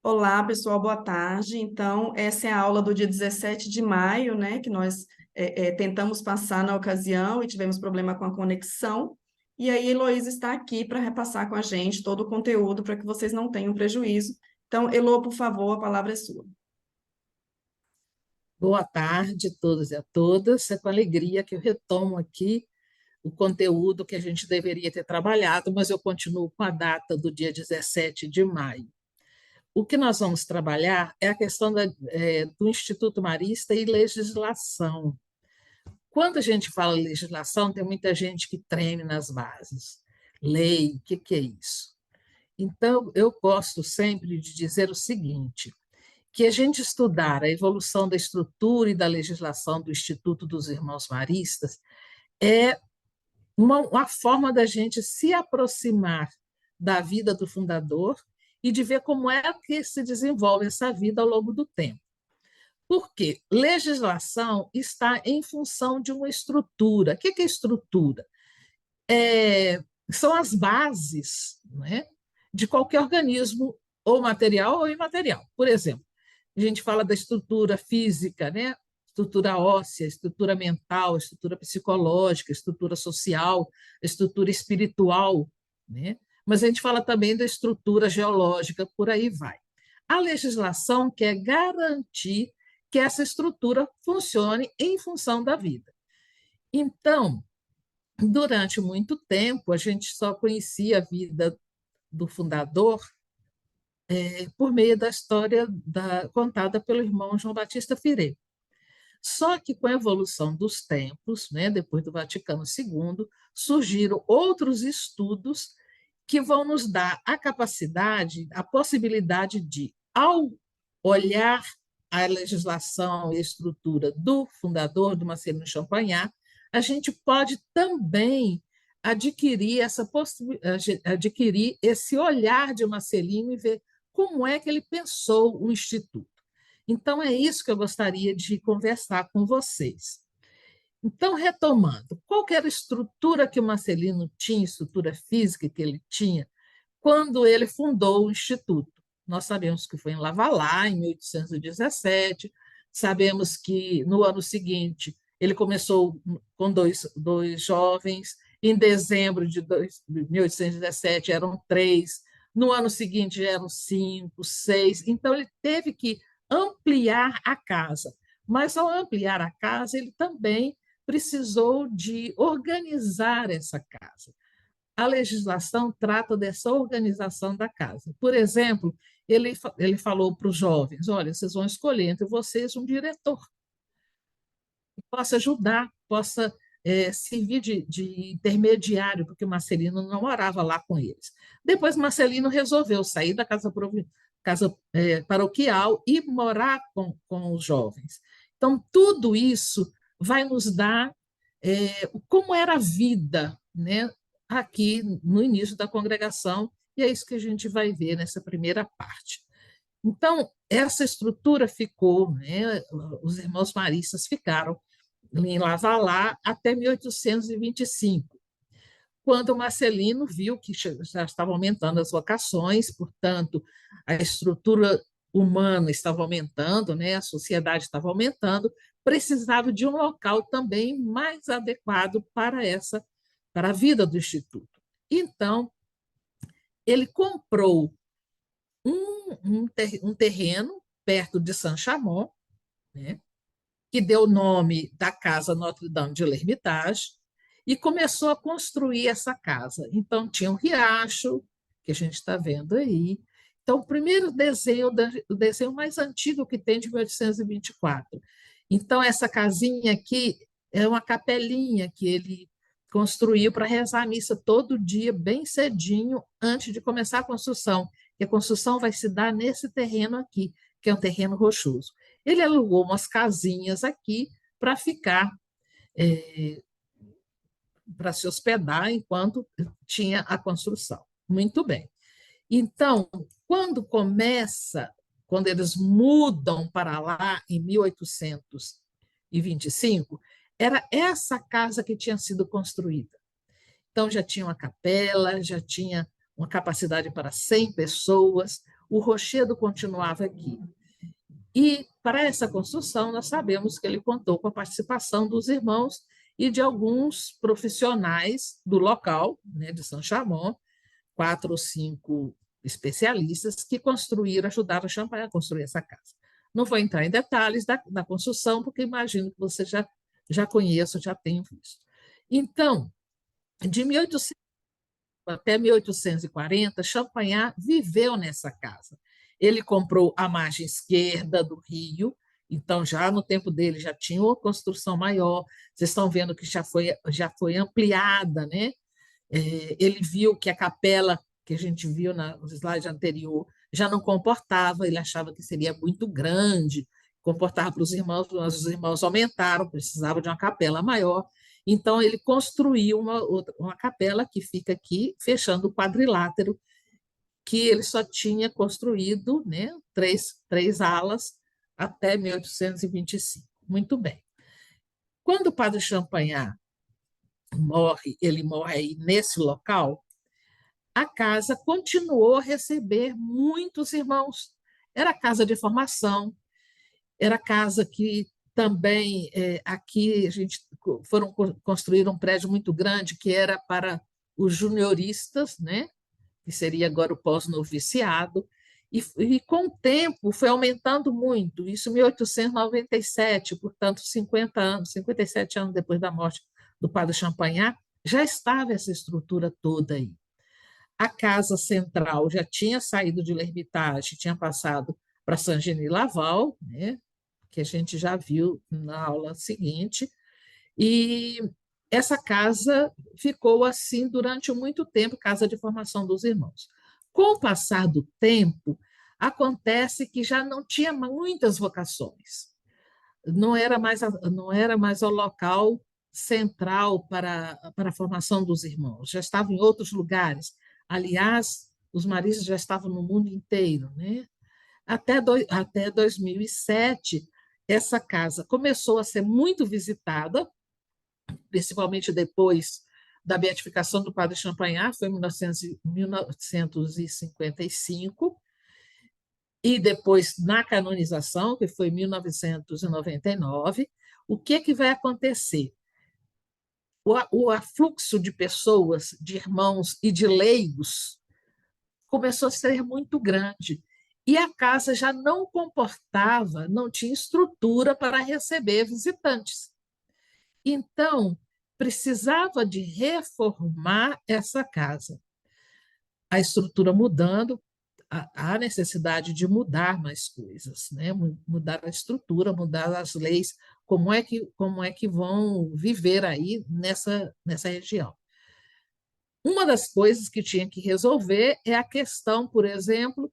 Olá, pessoal, boa tarde. Então, essa é a aula do dia 17 de maio, né, que nós tentamos passar na ocasião e tivemos problema com a conexão. E aí, a Heloísa está aqui para repassar com a gente todo o conteúdo para que vocês não tenham prejuízo. Então, Elo, por favor, a palavra é sua. Boa tarde a todos e a todas. É com alegria que eu retomo aqui o conteúdo que a gente deveria ter trabalhado, mas eu continuo com a data do dia 17 de maio. O que nós vamos trabalhar é a questão do Instituto Marista e legislação. Quando a gente fala legislação, tem muita gente que treme nas bases. Lei, o que é isso? Então, eu gosto sempre de dizer o seguinte: que a gente estudar a evolução da estrutura e da legislação do Instituto dos Irmãos Maristas é uma forma da gente se aproximar da vida do fundador e de ver como é que se desenvolve essa vida ao longo do tempo. Porque legislação está em função de uma estrutura. O que é estrutura? São as bases, não é, de qualquer organismo, ou material ou imaterial. Por exemplo, a gente fala da estrutura física, né? Estrutura óssea, estrutura mental, estrutura psicológica, estrutura social, estrutura espiritual, né? Mas a gente fala também da estrutura geológica, por aí vai. A legislação quer garantir que essa estrutura funcione em função da vida. Então, durante muito tempo, a gente só conhecia a vida do fundador por meio da história contada pelo irmão João Batista Firet. Só que com a evolução dos tempos, né, depois do Vaticano II, surgiram outros estudos que vão nos dar a capacidade, a possibilidade de, ao olhar a legislação e a estrutura do fundador, do Marcelino Champagnat, a gente pode também adquirir esse olhar de Marcelino e ver como é que ele pensou o Instituto. Então, é isso que eu gostaria de conversar com vocês. Então, retomando, qual era a estrutura que o Marcelino tinha, estrutura física que ele tinha, quando ele fundou o Instituto? Nós sabemos que foi em Lavalá, em 1817, sabemos que no ano seguinte ele começou com dois jovens, em dezembro de 1817 eram três, no ano seguinte eram cinco, seis, então ele teve que ampliar a casa. Mas, ao ampliar a casa, ele também precisou de organizar essa casa. A legislação trata dessa organização da casa. Por exemplo, ele falou para os jovens: olha, vocês vão escolher entre vocês um diretor que possa ajudar, possa servir de intermediário, porque o Marcelino não morava lá com eles. Depois, Marcelino resolveu sair da casa paroquial e morar com os jovens. Então, tudo isso vai nos dar como era a vida, né, aqui no início da congregação, e é isso que a gente vai ver nessa primeira parte. Então, essa estrutura ficou, né, os irmãos maristas ficaram em Lavalá até 1825, quando Marcelino viu que já estavam aumentando as vocações, portanto, a estrutura humana estava aumentando, né, a sociedade estava aumentando, precisava de um local também mais adequado para a vida do Instituto. Então, ele comprou um terreno perto de Saint-Chamond, né, que deu o nome da Casa Notre-Dame de l'Hermitage, e começou a construir essa casa. Então, tinha um riacho, que a gente está vendo aí. Então, o primeiro desenho, o desenho mais antigo que tem, de 1824. Então, essa casinha aqui é uma capelinha que ele construiu para rezar a missa todo dia, bem cedinho, antes de começar a construção. E a construção vai se dar nesse terreno aqui, que é um terreno rochoso. Ele alugou umas casinhas aqui para ficar, para se hospedar enquanto tinha a construção. Muito bem. Então, quando eles mudam para lá em 1825, era essa casa que tinha sido construída. Então, já tinha uma capela, já tinha uma capacidade para 100 pessoas. o rochedo continuava aqui. E, para essa construção, nós sabemos que ele contou com a participação dos irmãos e de alguns profissionais do local, né, de Saint-Chamond, 4 ou 5 especialistas que construíram, ajudaram a Champagnat a construir essa casa. Não vou entrar em detalhes da construção, porque imagino que você já conheça, já tenha visto. Então, de 1800 até 1840, Champagnat viveu nessa casa. Ele comprou a margem esquerda do rio, então já no tempo dele já tinha uma construção maior. Vocês estão vendo que já foi ampliada, né? Ele viu que a capela que a gente viu no slide anterior já não comportava, ele achava que seria muito grande, comportava para os irmãos, mas os irmãos aumentaram, precisavam de uma capela maior. Então, ele construiu uma capela que fica aqui, fechando o quadrilátero, que ele só tinha construído, né, três alas até 1825. Muito bem. Quando o padre Champagnat morre, ele morre aí nesse local, a casa continuou a receber muitos irmãos. Era casa de formação, era casa que também, aqui, a gente foram construir um prédio muito grande que era para os junioristas, né? Que seria agora o pós-noviciado, e com o tempo foi aumentando muito, isso em 1897, portanto, 50 anos, 57 anos depois da morte do padre Champagnat, já estava essa estrutura toda aí. A casa central já tinha saído de L'Hermitage, tinha passado para Saint-Genis-Laval, né, que a gente já viu na aula seguinte, e essa casa ficou assim durante muito tempo, casa de formação dos irmãos. Com o passar do tempo, acontece que já não tinha muitas vocações. Não era mais o local central para a formação dos irmãos, já estava em outros lugares. Aliás, os maristas já estavam no mundo inteiro, né? Até 2007, essa casa começou a ser muito visitada, principalmente depois da beatificação do padre Champagnat, foi em 1955, e depois na canonização, que foi em 1999. O que vai acontecer? O afluxo de pessoas, de irmãos e de leigos começou a ser muito grande. E a casa já não comportava, não tinha estrutura para receber visitantes. Então, precisava de reformar essa casa. A estrutura mudando, há necessidade de mudar mais coisas, né? Mudar a estrutura, mudar as leis, como é que vão viver aí nessa região. Uma das coisas que tinha que resolver é a questão, por exemplo,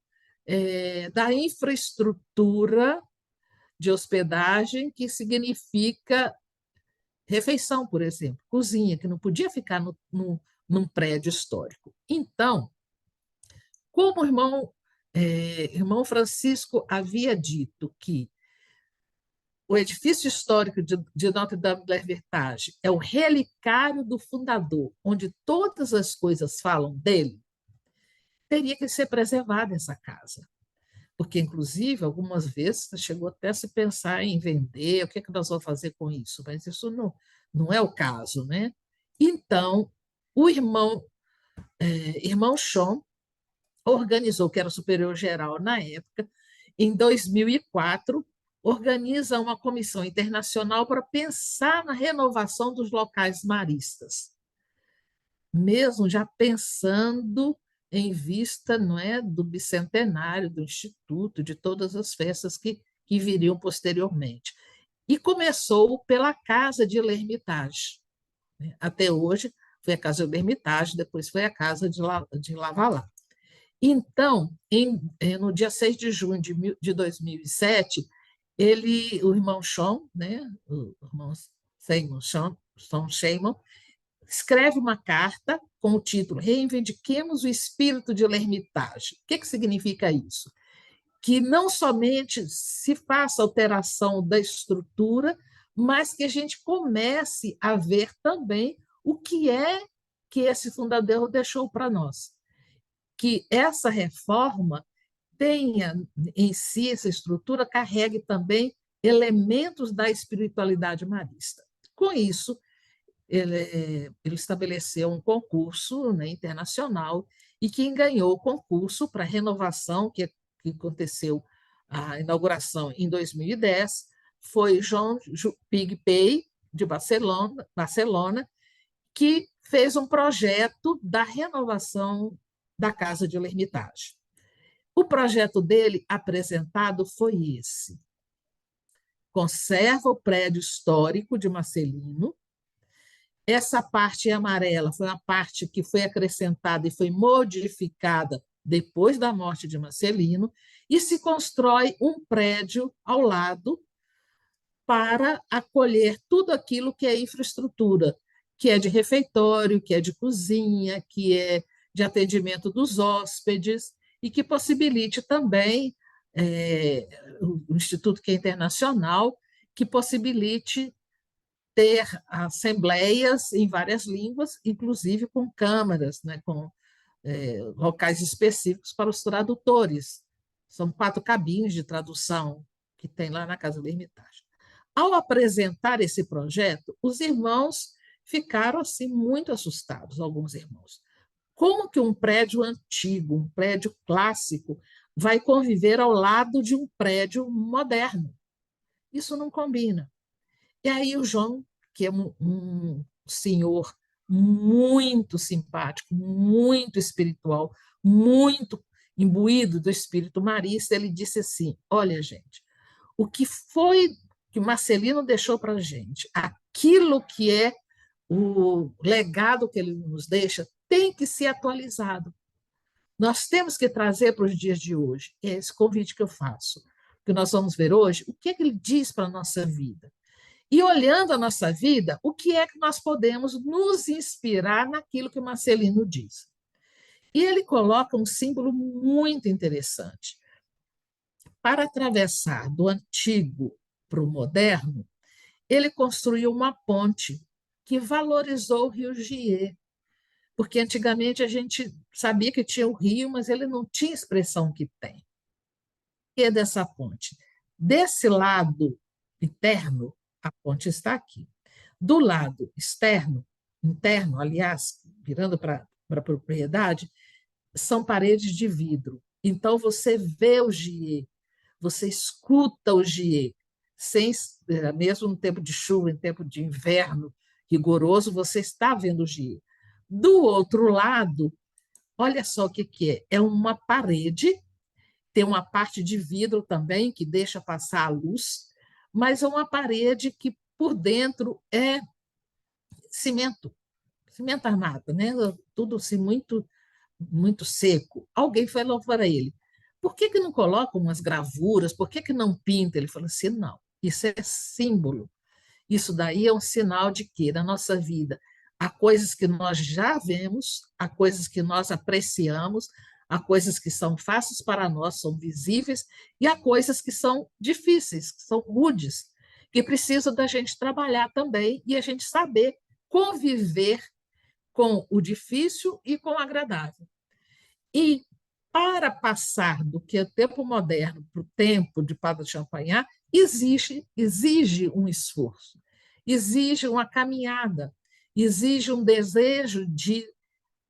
da infraestrutura de hospedagem, que significa refeição, por exemplo, cozinha, que não podia ficar num prédio histórico. Então, como o irmão Francisco havia dito que o edifício histórico de Notre-Dame de l'Hermitage é o relicário do fundador, onde todas as coisas falam dele, teria que ser preservada essa casa. Porque, inclusive, algumas vezes chegou até a se pensar em vender, o que é que nós vamos fazer com isso? Mas isso não é o caso, né? Então, o irmão Chon organizou, que era o superior geral na época, em 2004, organiza uma comissão internacional para pensar na renovação dos locais maristas, mesmo já pensando em vista, não é, do bicentenário do Instituto, de todas as festas que viriam posteriormente. E começou pela Casa de l'Hermitage. Até hoje foi a Casa de l'Hermitage, depois foi a Casa de Lavalin. Então, no dia 6 de junho de 2007, o irmão Chon, né, o irmão Shimon, escreve uma carta com o título Reivindiquemos o espírito de l'Hermitage. O que significa isso? Que não somente se faça alteração da estrutura, mas que a gente comece a ver também o que é que esse fundador deixou para nós. Que essa reforma tenha em si essa estrutura, carregue também elementos da espiritualidade marista. Com isso, ele estabeleceu um concurso, né, internacional, e quem ganhou o concurso para renovação, que aconteceu a inauguração em 2010, foi João Pigpay, de Barcelona, que fez um projeto da renovação da Casa de L'Ermitage. O projeto dele apresentado foi esse: conserva o prédio histórico de Marcelino. Essa parte amarela foi uma parte que foi acrescentada e foi modificada depois da morte de Marcelino, e se constrói um prédio ao lado para acolher tudo aquilo que é infraestrutura, que é de refeitório, que é de cozinha, que é de atendimento dos hóspedes, e que possibilite também o Instituto, que é internacional, que possibilite ter assembleias em várias línguas, inclusive com câmaras, né, com locais específicos para os tradutores. São 4 cabines de tradução que tem lá na Casa da Hermitage. Ao apresentar esse projeto, os irmãos ficaram assim muito assustados, alguns irmãos. Como que um prédio antigo, um prédio clássico, vai conviver ao lado de um prédio moderno? Isso não combina. E aí o João, que é um senhor muito simpático, muito espiritual, muito imbuído do espírito marista, ele disse assim: olha, gente, o que foi que Marcelino deixou para a gente, aquilo que é o legado que ele nos deixa, tem que ser atualizado. Nós temos que trazer para os dias de hoje. É esse convite que eu faço. Que nós vamos ver hoje, o que é que ele diz para a nossa vida. E olhando a nossa vida, o que é que nós podemos nos inspirar naquilo que Marcelino diz. E ele coloca um símbolo muito interessante. Para atravessar do antigo para o moderno, ele construiu uma ponte que valorizou o rio Gier, porque antigamente a gente sabia que tinha o rio, mas ele não tinha a expressão que tem. E é dessa ponte. Desse lado interno, a ponte está aqui. Do lado externo, interno, aliás, virando para a propriedade, são paredes de vidro. Então, você vê o Gier, você escuta o Gier, sem, mesmo no tempo de chuva, em tempo de inverno rigoroso, você está vendo o Gier. Do outro lado, olha só o que é. É uma parede, tem uma parte de vidro também, que deixa passar a luz, mas é uma parede que, por dentro, é cimento armado, né? Tudo assim muito seco. Alguém falou para ele: por que não coloca umas gravuras? Por que não pinta? Ele falou assim: não, isso é símbolo. Isso daí é um sinal de que na nossa vida há coisas que nós já vemos, há coisas que nós apreciamos, há coisas que são fáceis para nós, são visíveis, e há coisas que são difíceis, que são rudes, que precisam da gente trabalhar também e a gente saber conviver com o difícil e com o agradável. E para passar do que é o tempo moderno para o tempo de Padre de Champagnat, exige um esforço, exige uma caminhada, exige um desejo de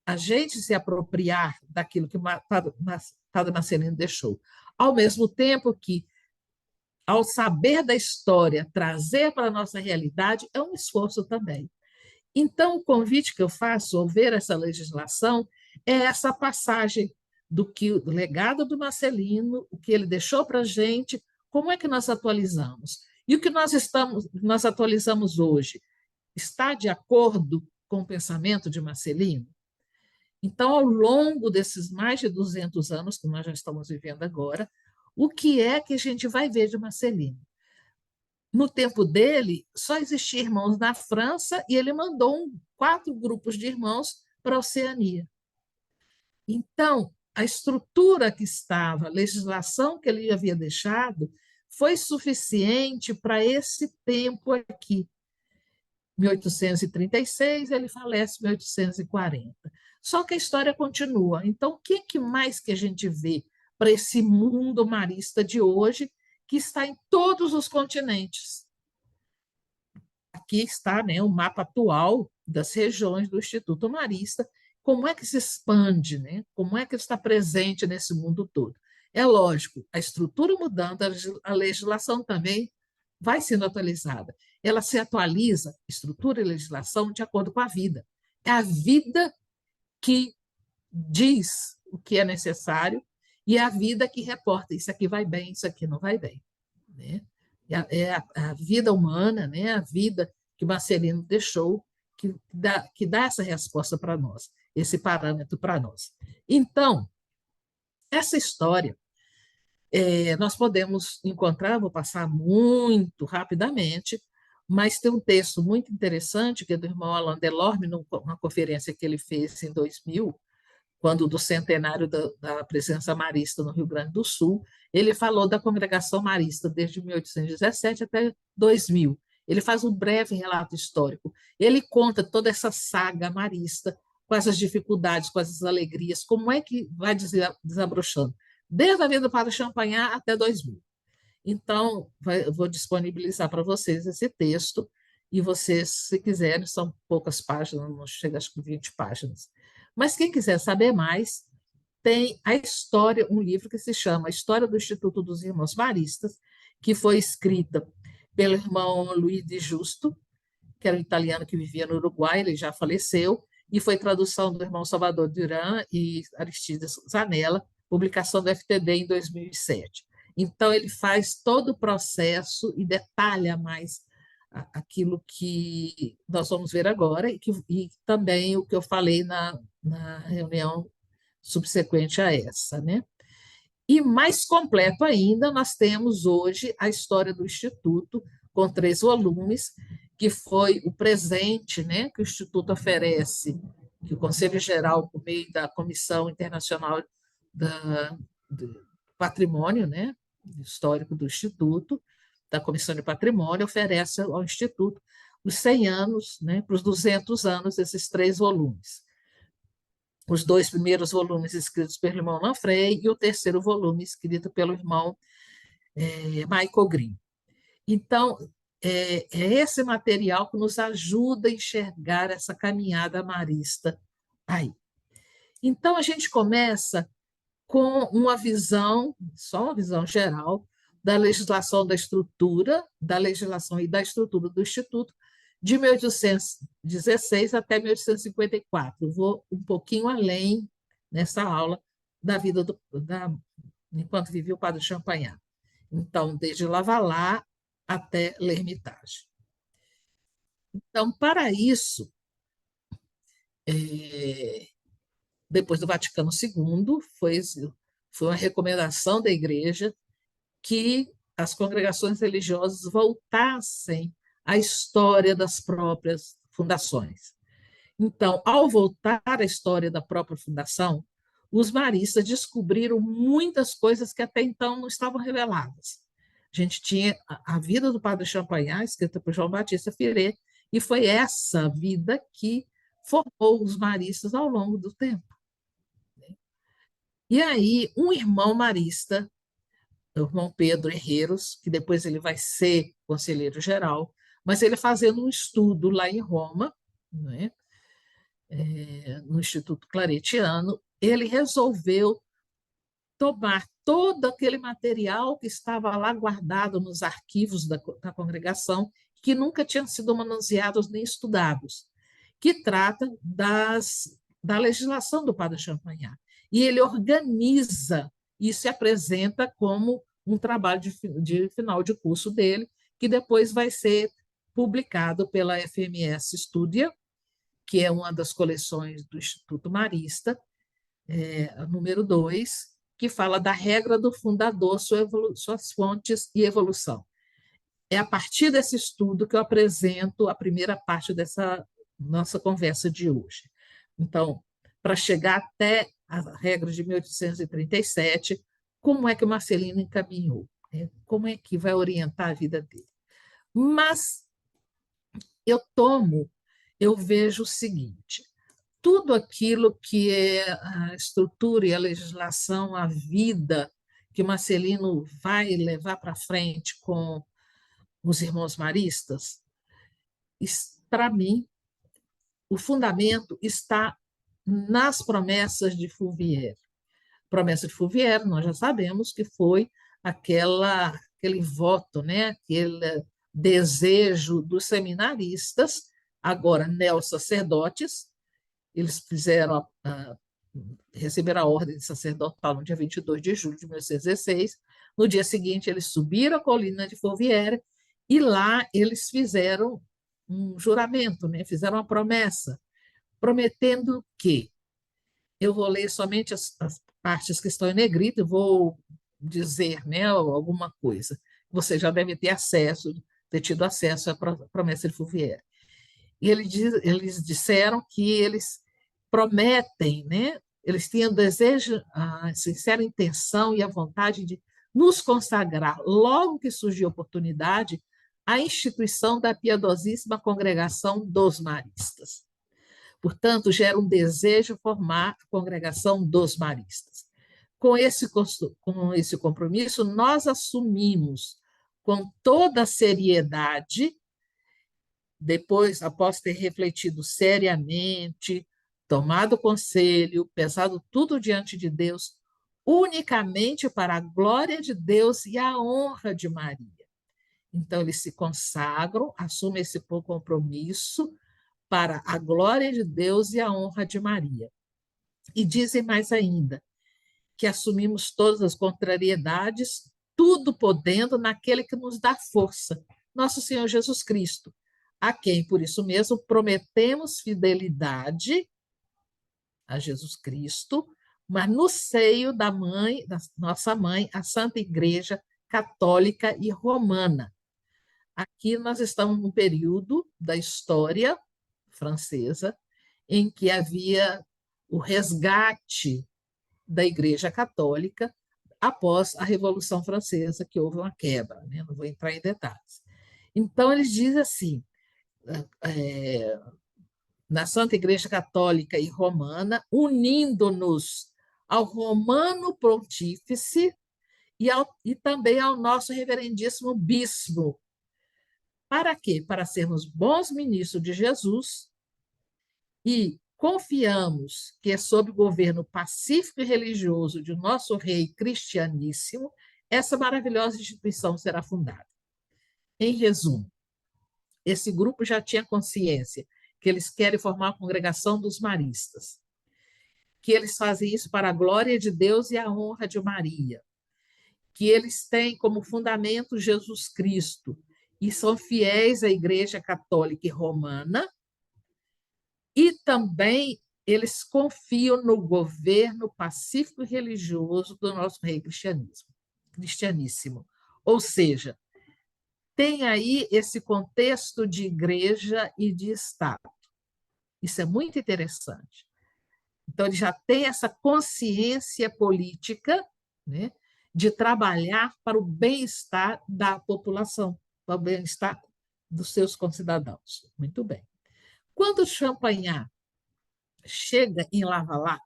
a gente se apropriar daquilo que o Padre Marcelino deixou. Ao mesmo tempo que, ao saber da história, trazer para a nossa realidade é um esforço também. Então, o convite que eu faço ao ver essa legislação é essa passagem do legado do Marcelino, o que ele deixou para a gente, como é que nós atualizamos. E o que nós atualizamos hoje está de acordo com o pensamento de Marcelino? Então, ao longo desses mais de 200 anos que nós já estamos vivendo agora, o que é que a gente vai ver de Marcelino? No tempo dele, só existiam irmãos na França e ele mandou 4 grupos de irmãos para a Oceania. Então, a estrutura que estava, a legislação que ele havia deixado, foi suficiente para esse tempo aqui. 1836, ele falece em 1840. Só que a história continua. Então, o que mais que a gente vê para esse mundo marista de hoje, que está em todos os continentes. Aqui está, né, o mapa atual das regiões do Instituto Marista, como é que se expande, né? Como é que está presente nesse mundo todo. É lógico, a estrutura mudando, a legislação também vai sendo atualizada. Ela se atualiza, estrutura e legislação, de acordo com a vida. É a vida que diz o que é necessário e é a vida que reporta isso aqui vai bem, isso aqui não vai bem. Né? É a vida humana, né? A vida que Marcelino deixou, que dá essa resposta para nós, esse parâmetro para nós. Então, essa história nós podemos encontrar, vou passar muito rapidamente, mas tem um texto muito interessante, que é do irmão Alain Delorme, numa conferência que ele fez em 2000, quando do centenário da presença marista no Rio Grande do Sul, ele falou da congregação marista desde 1817 até 2000. Ele faz um breve relato histórico. Ele conta toda essa saga marista, com essas dificuldades, com essas alegrias, como é que vai desabrochando, desde a vida do Padre Champagnat até 2000. Então, vou disponibilizar para vocês esse texto, e vocês, se quiserem, são poucas páginas, não chega acho que 20 páginas. Mas quem quiser saber mais, tem a história, um livro que se chama A História do Instituto dos Irmãos Maristas, que foi escrita pelo irmão Luiz de Justo, que era um italiano que vivia no Uruguai, ele já faleceu, e foi tradução do irmão Salvador Duran e Aristides Zanella, publicação do FTD em 2007. Então, ele faz todo o processo e detalha mais aquilo que nós vamos ver agora e também o que eu falei na reunião subsequente a essa, né? E mais completo ainda, nós temos hoje a história do Instituto, com 3 volumes, que foi o presente, né, que o Instituto oferece, que o Conselho Geral, por meio da Comissão Internacional do Patrimônio, né, histórico do Instituto, da Comissão de Patrimônio, oferece ao Instituto os 100 anos, né, para os 200 anos, esses 3 volumes. Os 2 primeiros volumes escritos pelo irmão Lanfrey e o terceiro volume escrito pelo irmão Michael Green. Então, é esse material que nos ajuda a enxergar essa caminhada marista aí. Então, a gente começa com uma visão, só uma visão geral, da legislação da legislação e da estrutura do Instituto, de 1816 até 1854. Eu vou um pouquinho além nessa aula da vida enquanto vivia o padre Champagnat. Então, desde Lavalá até L'Hermitage. Então, para isso, depois do Vaticano II, foi uma recomendação da Igreja que as congregações religiosas voltassem à história das próprias fundações. Então, ao voltar à história da própria fundação, os maristas descobriram muitas coisas que até então não estavam reveladas. A gente tinha a vida do padre Champagnat, escrita por João Batista Firet, e foi essa vida que formou os maristas ao longo do tempo. E aí, um irmão marista, o irmão Pedro Herreros, que depois ele vai ser conselheiro geral, mas ele fazendo um estudo lá em Roma, né, no Instituto Claretiano, ele resolveu tomar todo aquele material que estava lá guardado nos arquivos da congregação, que nunca tinham sido manuseados nem estudados, que trata da legislação do padre Champagnat. E ele organiza e se apresenta como um trabalho de final de curso dele, que depois vai ser publicado pela FMS Studia, que é uma das coleções do Instituto Marista, número 2, que fala da regra do fundador, suas fontes e evolução. É a partir desse estudo que eu apresento a primeira parte dessa nossa conversa de hoje. Então, para chegar até a regra de 1837, como é que o Marcelino encaminhou? Como é que vai orientar a vida dele? Mas eu vejo o seguinte, tudo aquilo que é a estrutura e a legislação, a vida que Marcelino vai levar para frente com os irmãos maristas, para mim, o fundamento está nas promessas de Fulvier. Promessa de Fulvier, nós já sabemos que foi aquele voto, né? Aquele desejo dos seminaristas, agora neossacerdotes. Eles receberam a ordem de sacerdotal no dia 22 de julho de 1916. No dia seguinte, eles subiram a colina de Fourvière e lá eles fizeram um juramento, né? Fizeram uma promessa, prometendo que, eu vou ler somente as partes que estão em negrito, vou dizer, né, alguma coisa. Você já deve ter tido acesso à promessa de Fourvière. E eles disseram que eles prometem, né? Eles tinham o desejo, a sincera intenção e a vontade de nos consagrar, logo que surgir a oportunidade, à instituição da piedosíssima Congregação dos Maristas. Portanto, gera um desejo formar a Congregação dos Maristas. Com esse compromisso, nós assumimos com toda a seriedade, depois, após ter refletido seriamente, tomado conselho, pesado tudo diante de Deus, unicamente para a glória de Deus e a honra de Maria. Então, eles se consagram, assumem esse compromisso para a glória de Deus e a honra de Maria. E dizem mais ainda, que assumimos todas as contrariedades, tudo podendo naquele que nos dá força, nosso Senhor Jesus Cristo, a quem, por isso mesmo, prometemos fidelidade a Jesus Cristo, mas no seio da nossa mãe, a Santa Igreja Católica e Romana. Aqui nós estamos num período da história francesa em que havia o resgate da Igreja Católica após a Revolução Francesa, que houve uma quebra, né? Não vou entrar em detalhes. Então, eles dizem assim, na Santa Igreja Católica e Romana, unindo-nos ao Romano Pontífice e também ao nosso reverendíssimo bispo. Para quê? Para sermos bons ministros de Jesus e confiamos que, sob o governo pacífico e religioso de nosso rei cristianíssimo, essa maravilhosa instituição será fundada. Em resumo, esse grupo já tinha consciência que eles querem formar a congregação dos maristas, que eles fazem isso para a glória de Deus e a honra de Maria, que eles têm como fundamento Jesus Cristo e são fiéis à Igreja Católica e Romana, e também eles confiam no governo pacífico e religioso do nosso rei cristianíssimo. Ou seja, tem aí esse contexto de igreja e de Estado. Isso é muito interessante. Então, ele já tem essa consciência política, né, de trabalhar para o bem-estar da população, para o bem-estar dos seus concidadãos. Muito bem. Quando Champagnat chega em Lavalá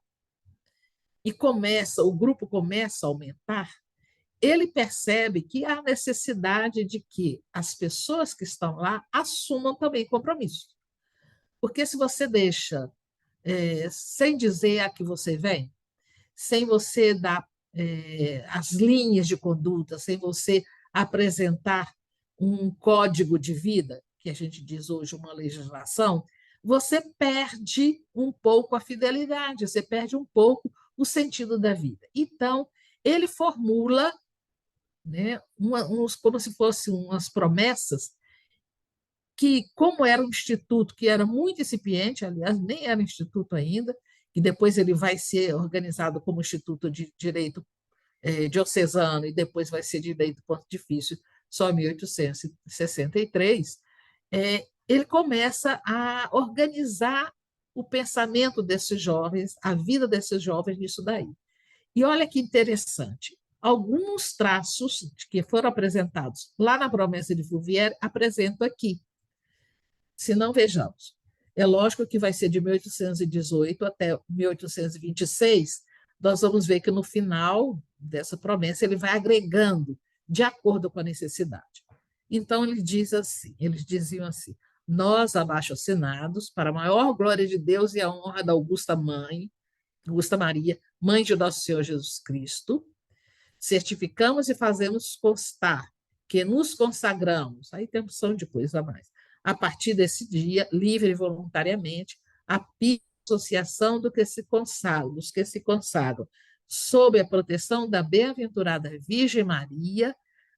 e o grupo começa a aumentar, ele percebe que há necessidade de que as pessoas que estão lá assumam também compromisso. Porque se você deixa sem dizer a que você vem, sem você dar as linhas de conduta, sem você apresentar um código de vida, que a gente diz hoje uma legislação, você perde um pouco a fidelidade, você perde um pouco o sentido da vida. Então, ele formula, né, como se fossem umas promessas que, como era um instituto que era muito incipiente, aliás, nem era instituto ainda, e depois ele vai ser organizado como Instituto de Direito Diocesano e depois vai ser Direito Pontifício só em 1863, ele começa a organizar o pensamento desses jovens, a vida desses jovens nisso daí. E olha que interessante, alguns traços que foram apresentados lá na promessa de Fulvier apresento aqui. Se não, vejamos. É lógico que vai ser de 1818 até 1826, nós vamos ver que no final dessa promessa ele vai agregando de acordo com a necessidade. Então eles diziam assim: nós, abaixo-assinados, para a maior glória de Deus e a honra da Augusta Maria, mãe de nosso Senhor Jesus Cristo, certificamos e fazemos constar que nos consagramos, aí tem opção de coisa a mais, a partir desse dia, livre e voluntariamente, a associação dos que se consagram, sob a proteção da bem-aventurada Virgem Maria,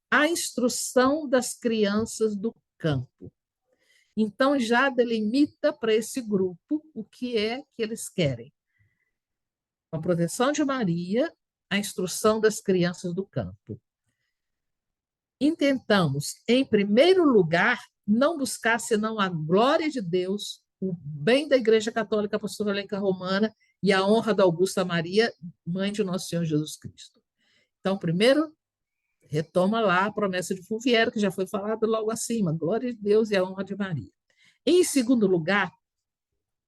a instrução das crianças do campo. Então, já delimita para esse grupo o que é que eles querem. A proteção de Maria, a instrução das crianças do campo. Intentamos, em primeiro lugar, não buscar senão a glória de Deus, o bem da Igreja Católica Apostólica Romana e a honra da Augusta Maria, mãe de nosso Senhor Jesus Cristo. Então, primeiro, retoma lá a promessa de Fulviero, que já foi falado logo acima, glória de Deus e a honra de Maria. Em segundo lugar,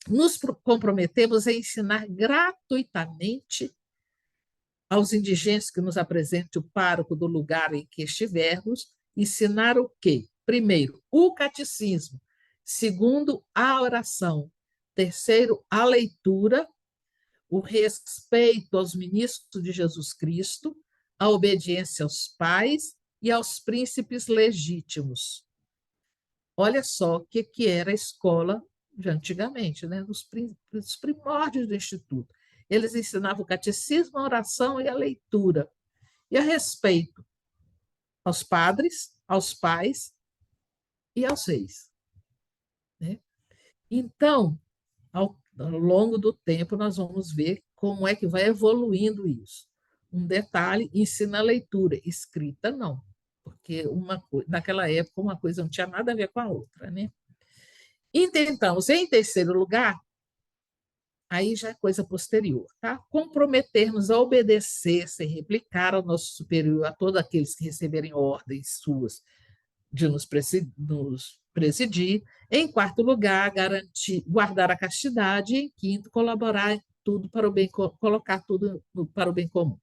nos comprometemos a ensinar gratuitamente aos indigentes que nos apresente o pároco do lugar em que estivermos, ensinar o quê? Primeiro, o catecismo. Segundo, a oração. Terceiro, a leitura, o respeito aos ministros de Jesus Cristo, a obediência aos pais e aos príncipes legítimos. Olha só o que era a escola de antigamente, né? Dos primórdios do Instituto. Eles ensinavam o catecismo, a oração e a leitura. E a respeito aos padres, aos pais e aos reis. Né? Então, ao longo do tempo, nós vamos ver como é que vai evoluindo isso. Um detalhe, ensina a leitura, escrita não, porque naquela época uma coisa não tinha nada a ver com a outra. Né? Intentamos, em terceiro lugar, aí já é coisa posterior, tá? Comprometermos a obedecer sem replicar ao nosso superior, a todos aqueles que receberem ordens suas de nos presidir. Em quarto lugar, guardar a castidade. E em quinto, colaborar em tudo para o bem, colocar tudo para o bem comum.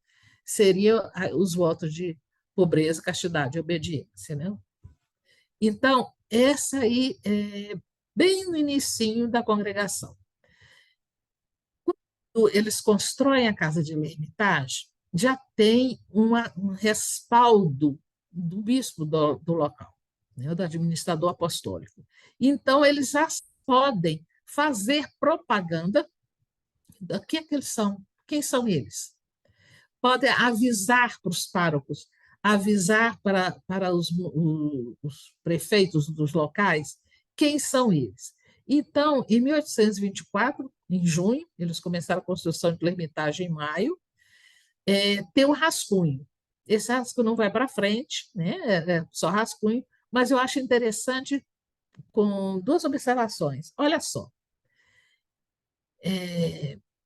Seriam os votos de pobreza, castidade e obediência, né? Então, essa aí é bem no inicinho da congregação. Quando eles constroem a casa de L'Ermitage, já tem um respaldo do bispo do local, né, do administrador apostólico. Então, eles já podem fazer propaganda do que eles são, quem são eles. Podem avisar para os párocos, avisar para os prefeitos dos locais quem são eles. Então, em 1824, em junho, eles começaram a construção de L'Ermitage em maio, tem um rascunho. Esse rascunho não vai para frente, né? É só rascunho, mas eu acho interessante com duas observações. Olha só,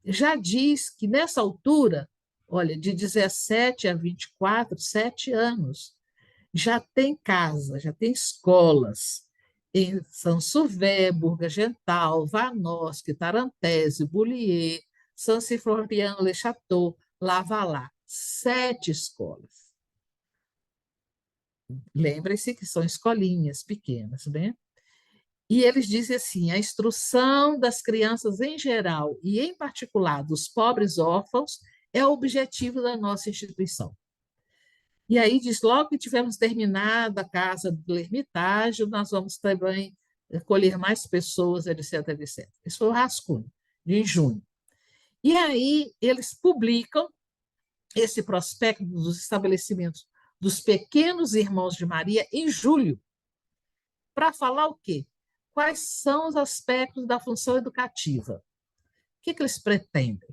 já diz que nessa altura, olha, de 17 a 24, 7 anos, já tem casa, já tem escolas em Saint-Sauvé, Bourg-Gental, Vanosque, Tarentaise, Bullier, Saint-Symphorien-le-Château, Lavalá. 7 escolas. Lembrem-se que são escolinhas pequenas, né? E eles dizem assim: a instrução das crianças em geral e, em particular, dos pobres órfãos é o objetivo da nossa instituição. E aí diz, logo que tivermos terminado a casa do Ermitage, nós vamos também colher mais pessoas, etc, etc. Esse foi o rascunho, de junho. E aí eles publicam esse prospecto dos estabelecimentos dos pequenos irmãos de Maria em julho, para falar o quê? Quais são os aspectos da função educativa? O que eles pretendem?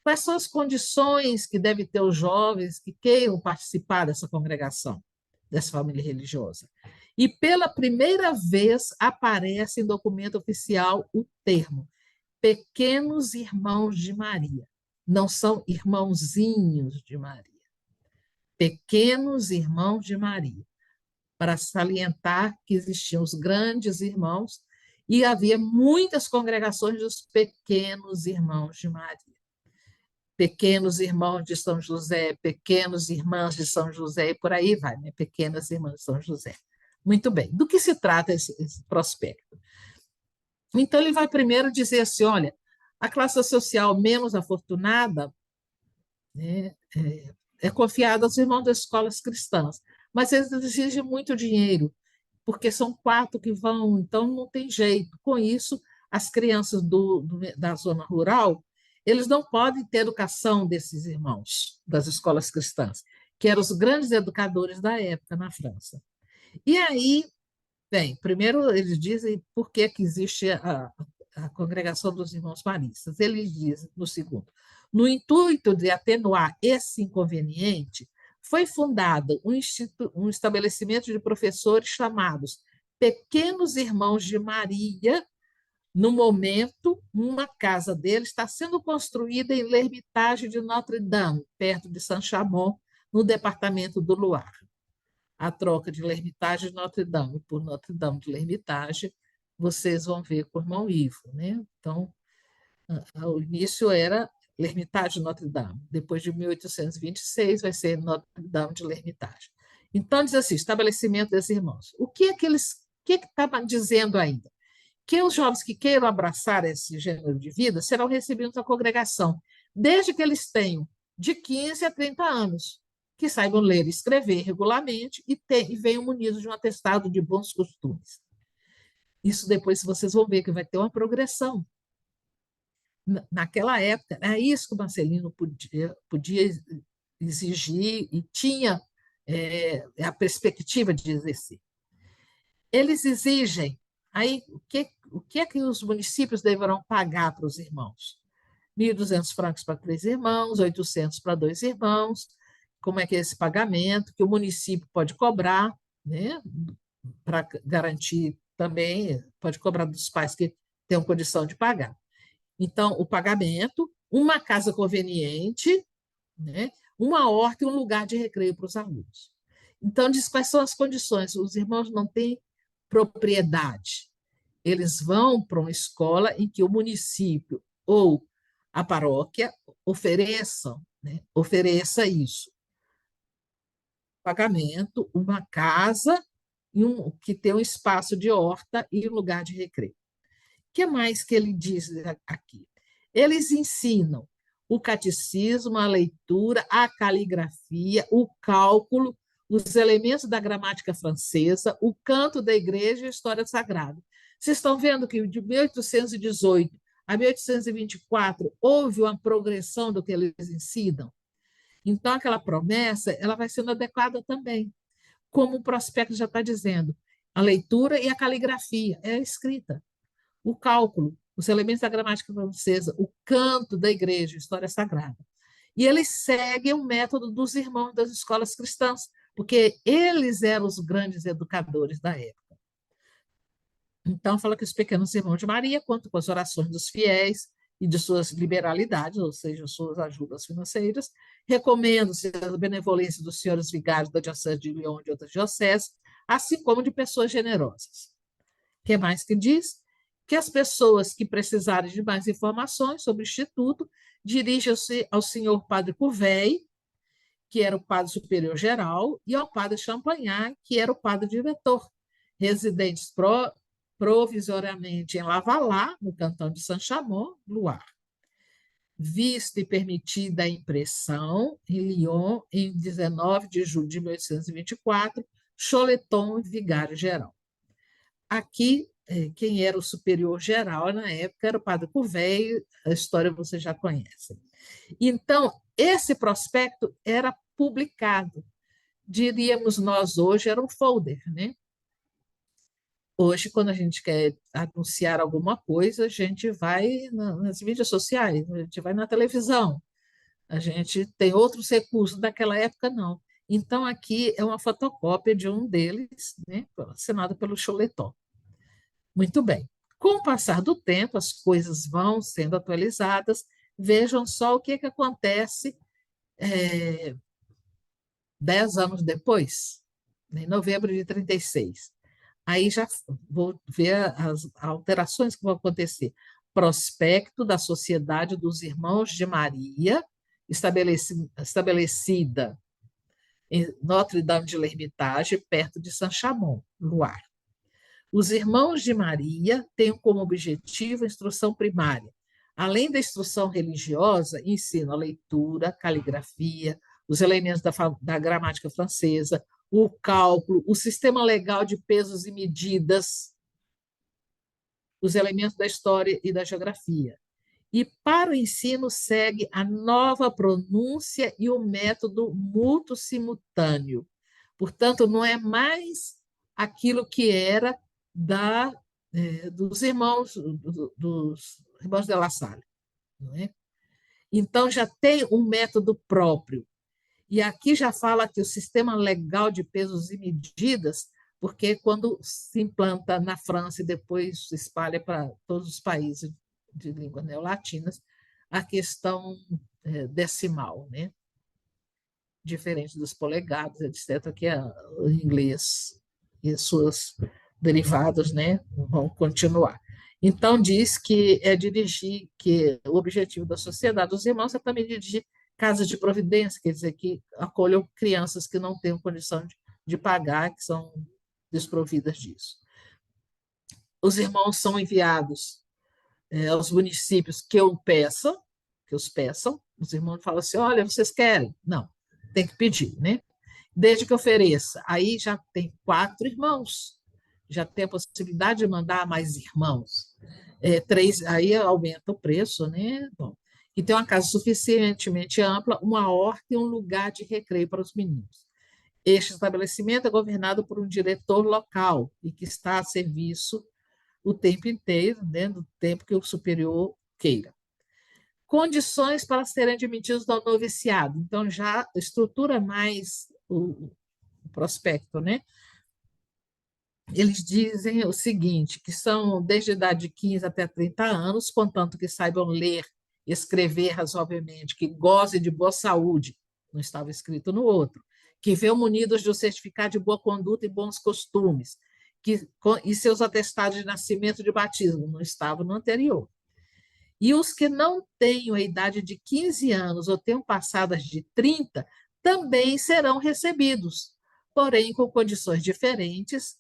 Quais são as condições que devem ter os jovens que queiram participar dessa congregação, dessa família religiosa? E pela primeira vez aparece em documento oficial o termo pequenos irmãos de Maria. Não são irmãozinhos de Maria. Pequenos irmãos de Maria, para salientar que existiam os grandes irmãos E havia muitas congregações dos pequenos irmãos de Maria. Pequenos irmãos de São José, pequenos irmãs de São José, e por aí vai, né? Pequenas irmãs de São José. Muito bem. Do que se trata esse prospecto? Então, ele vai primeiro dizer assim: olha, a classe social menos afortunada, né, é confiada aos irmãos das escolas cristãs, mas eles exigem muito dinheiro, porque são 4 que vão, então não tem jeito. Com isso, as crianças da zona rural, eles não podem ter educação desses irmãos das escolas cristãs, que eram os grandes educadores da época na França. E aí, bem, primeiro eles dizem por que existe a congregação dos irmãos maristas. Eles dizem, no segundo, no intuito de atenuar esse inconveniente, foi fundado um estabelecimento de professores chamados Pequenos Irmãos de Maria. No momento, uma casa deles está sendo construída em L'Ermitage de Notre-Dame, perto de Saint-Chamond, no departamento do Loire. A troca de L'Ermitage de Notre-Dame por Notre-Dame de L'Ermitage, vocês vão ver com o irmão Ivo, né? Então, o início era L'Ermitage de Notre-Dame. Depois de 1826, vai ser Notre-Dame de L'Ermitage. Então, diz assim, estabelecimento desses irmãos. O que estava dizendo ainda? Que os jovens que queiram abraçar esse gênero de vida serão recebidos na congregação, desde que eles tenham de 15 a 30 anos, que saibam ler e escrever regularmente e venham munidos de um atestado de bons costumes. Isso depois vocês vão ver que vai ter uma progressão. Naquela época, é isso que o Marcelino podia exigir e tinha a perspectiva de exercer. Eles exigem, aí o que é que os municípios deverão pagar para os irmãos? 1.200 francos para 3 irmãos, 800 para 2 irmãos. Como é que é esse pagamento? Que o município pode cobrar, né? Para garantir também, pode cobrar dos pais que tenham condição de pagar. Então, o pagamento, uma casa conveniente, né? Uma horta e um lugar de recreio para os alunos. Então, diz quais são as condições. Os irmãos não têm propriedade. Eles vão para uma escola em que o município ou a paróquia ofereça isso. Pagamento, uma casa que tem um espaço de horta e um lugar de recreio. O que mais que ele diz aqui? Eles ensinam o catecismo, a leitura, a caligrafia, o cálculo, os elementos da gramática francesa, o canto da igreja e a história sagrada. Vocês estão vendo que de 1818 a 1824 houve uma progressão do que eles ensinam? Então, aquela promessa ela vai sendo adequada também, como o prospecto já está dizendo, a leitura e a caligrafia, é a escrita, o cálculo, os elementos da gramática francesa, o canto da igreja, a história sagrada. E eles seguem o método dos irmãos das escolas cristãs, porque eles eram os grandes educadores da época. Então, fala que os pequenos irmãos de Maria contam com as orações dos fiéis e de suas liberalidades, ou seja, suas ajudas financeiras, recomendam-se a benevolência dos senhores vigários da Diocese de Lyon e de outras dioceses, assim como de pessoas generosas. O que mais que diz? Que as pessoas que precisarem de mais informações sobre o Instituto dirijam-se ao senhor Padre Couvey, que era o padre superior geral, e ao padre Champagnat, que era o padre diretor, residentes provisoriamente em Lavalá, no cantão de Saint-Chamond, Loire. Vista e permitida a impressão em Lyon, em 19 de julho de 1824, Choleton, vigário geral. Aqui, quem era o superior geral na época era o padre Couvey, a história você já conhece. Então, esse prospecto era publicado. Diríamos nós hoje, era um folder, né? Hoje, quando a gente quer anunciar alguma coisa, a gente vai nas mídias sociais, a gente vai na televisão, a gente tem outros recursos, daquela época não. Então, aqui é uma fotocópia de um deles, né, assinado pelo Choleton. Muito bem. Com o passar do tempo, as coisas vão sendo atualizadas. Vejam só o que acontece 10 anos depois, em novembro de 36. Aí já vou ver as alterações que vão acontecer. Prospecto da Sociedade dos Irmãos de Maria, estabelecida em Notre-Dame de l'Hermitage, perto de Saint-Chamond, Loire. Os Irmãos de Maria têm como objetivo a instrução primária. Além da instrução religiosa, ensinam a leitura, caligrafia, os elementos da gramática francesa, o cálculo, o sistema legal de pesos e medidas, os elementos da história e da geografia. E para o ensino segue a nova pronúncia e o método mútuo simultâneo. Portanto, não é mais aquilo que era dos irmãos de La Salle. Não é? Então, já tem um método próprio. E aqui já fala que o sistema legal de pesos e medidas, porque quando se implanta na França e depois se espalha para todos os países de línguas neolatinas, a questão decimal, né? Diferente dos polegados, etc., que é o inglês e suas derivados, né, vão continuar. Então, diz que que o objetivo da sociedade dos irmãos é também dirigir casas de providência, quer dizer, que acolham crianças que não têm condição de pagar, que são desprovidas disso. Os irmãos são enviados aos municípios que os peçam. Os irmãos falam assim: olha, vocês querem? Não, tem que pedir, né? Desde que ofereça. Aí já tem 4 irmãos, já tem a possibilidade de mandar mais irmãos. 3, aí aumenta o preço, né? Bom, e tem uma casa suficientemente ampla, uma horta e um lugar de recreio para os meninos. Este estabelecimento é governado por um diretor local e que está a serviço o tempo inteiro, né, no tempo que o superior queira. Condições para serem admitidos ao noviciado. Então, já estrutura mais o prospecto, né? Eles dizem o seguinte, que são desde a idade de 15 até 30 anos, contanto que saibam ler, escrever razoavelmente, que gozem de boa saúde, não estava escrito no outro, que venham munidos de um certificado de boa conduta e bons costumes, e seus atestados de nascimento e de batismo, não estava no anterior. E os que não tenham a idade de 15 anos ou tenham passadas de 30 também serão recebidos, porém com condições diferentes.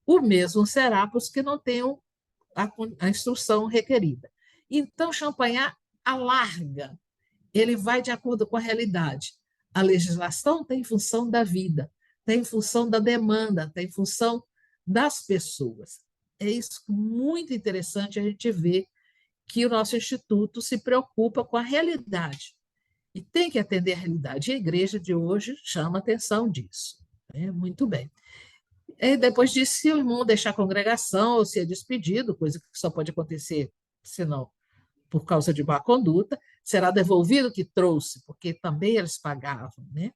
O mesmo será para os que não tenham a instrução requerida. Então, Champagnat alarga, ele vai de acordo com a realidade. A legislação tem em função da vida, tem em função da demanda, tem em função das pessoas. É isso muito interessante a gente ver que o nosso instituto se preocupa com a realidade e tem que atender a realidade. E a igreja de hoje chama atenção disso. Muito bem. E depois disso, se o irmão deixar a congregação ou se é despedido, coisa que só pode acontecer, senão por causa de má conduta, será devolvido o que trouxe, porque também eles pagavam, né?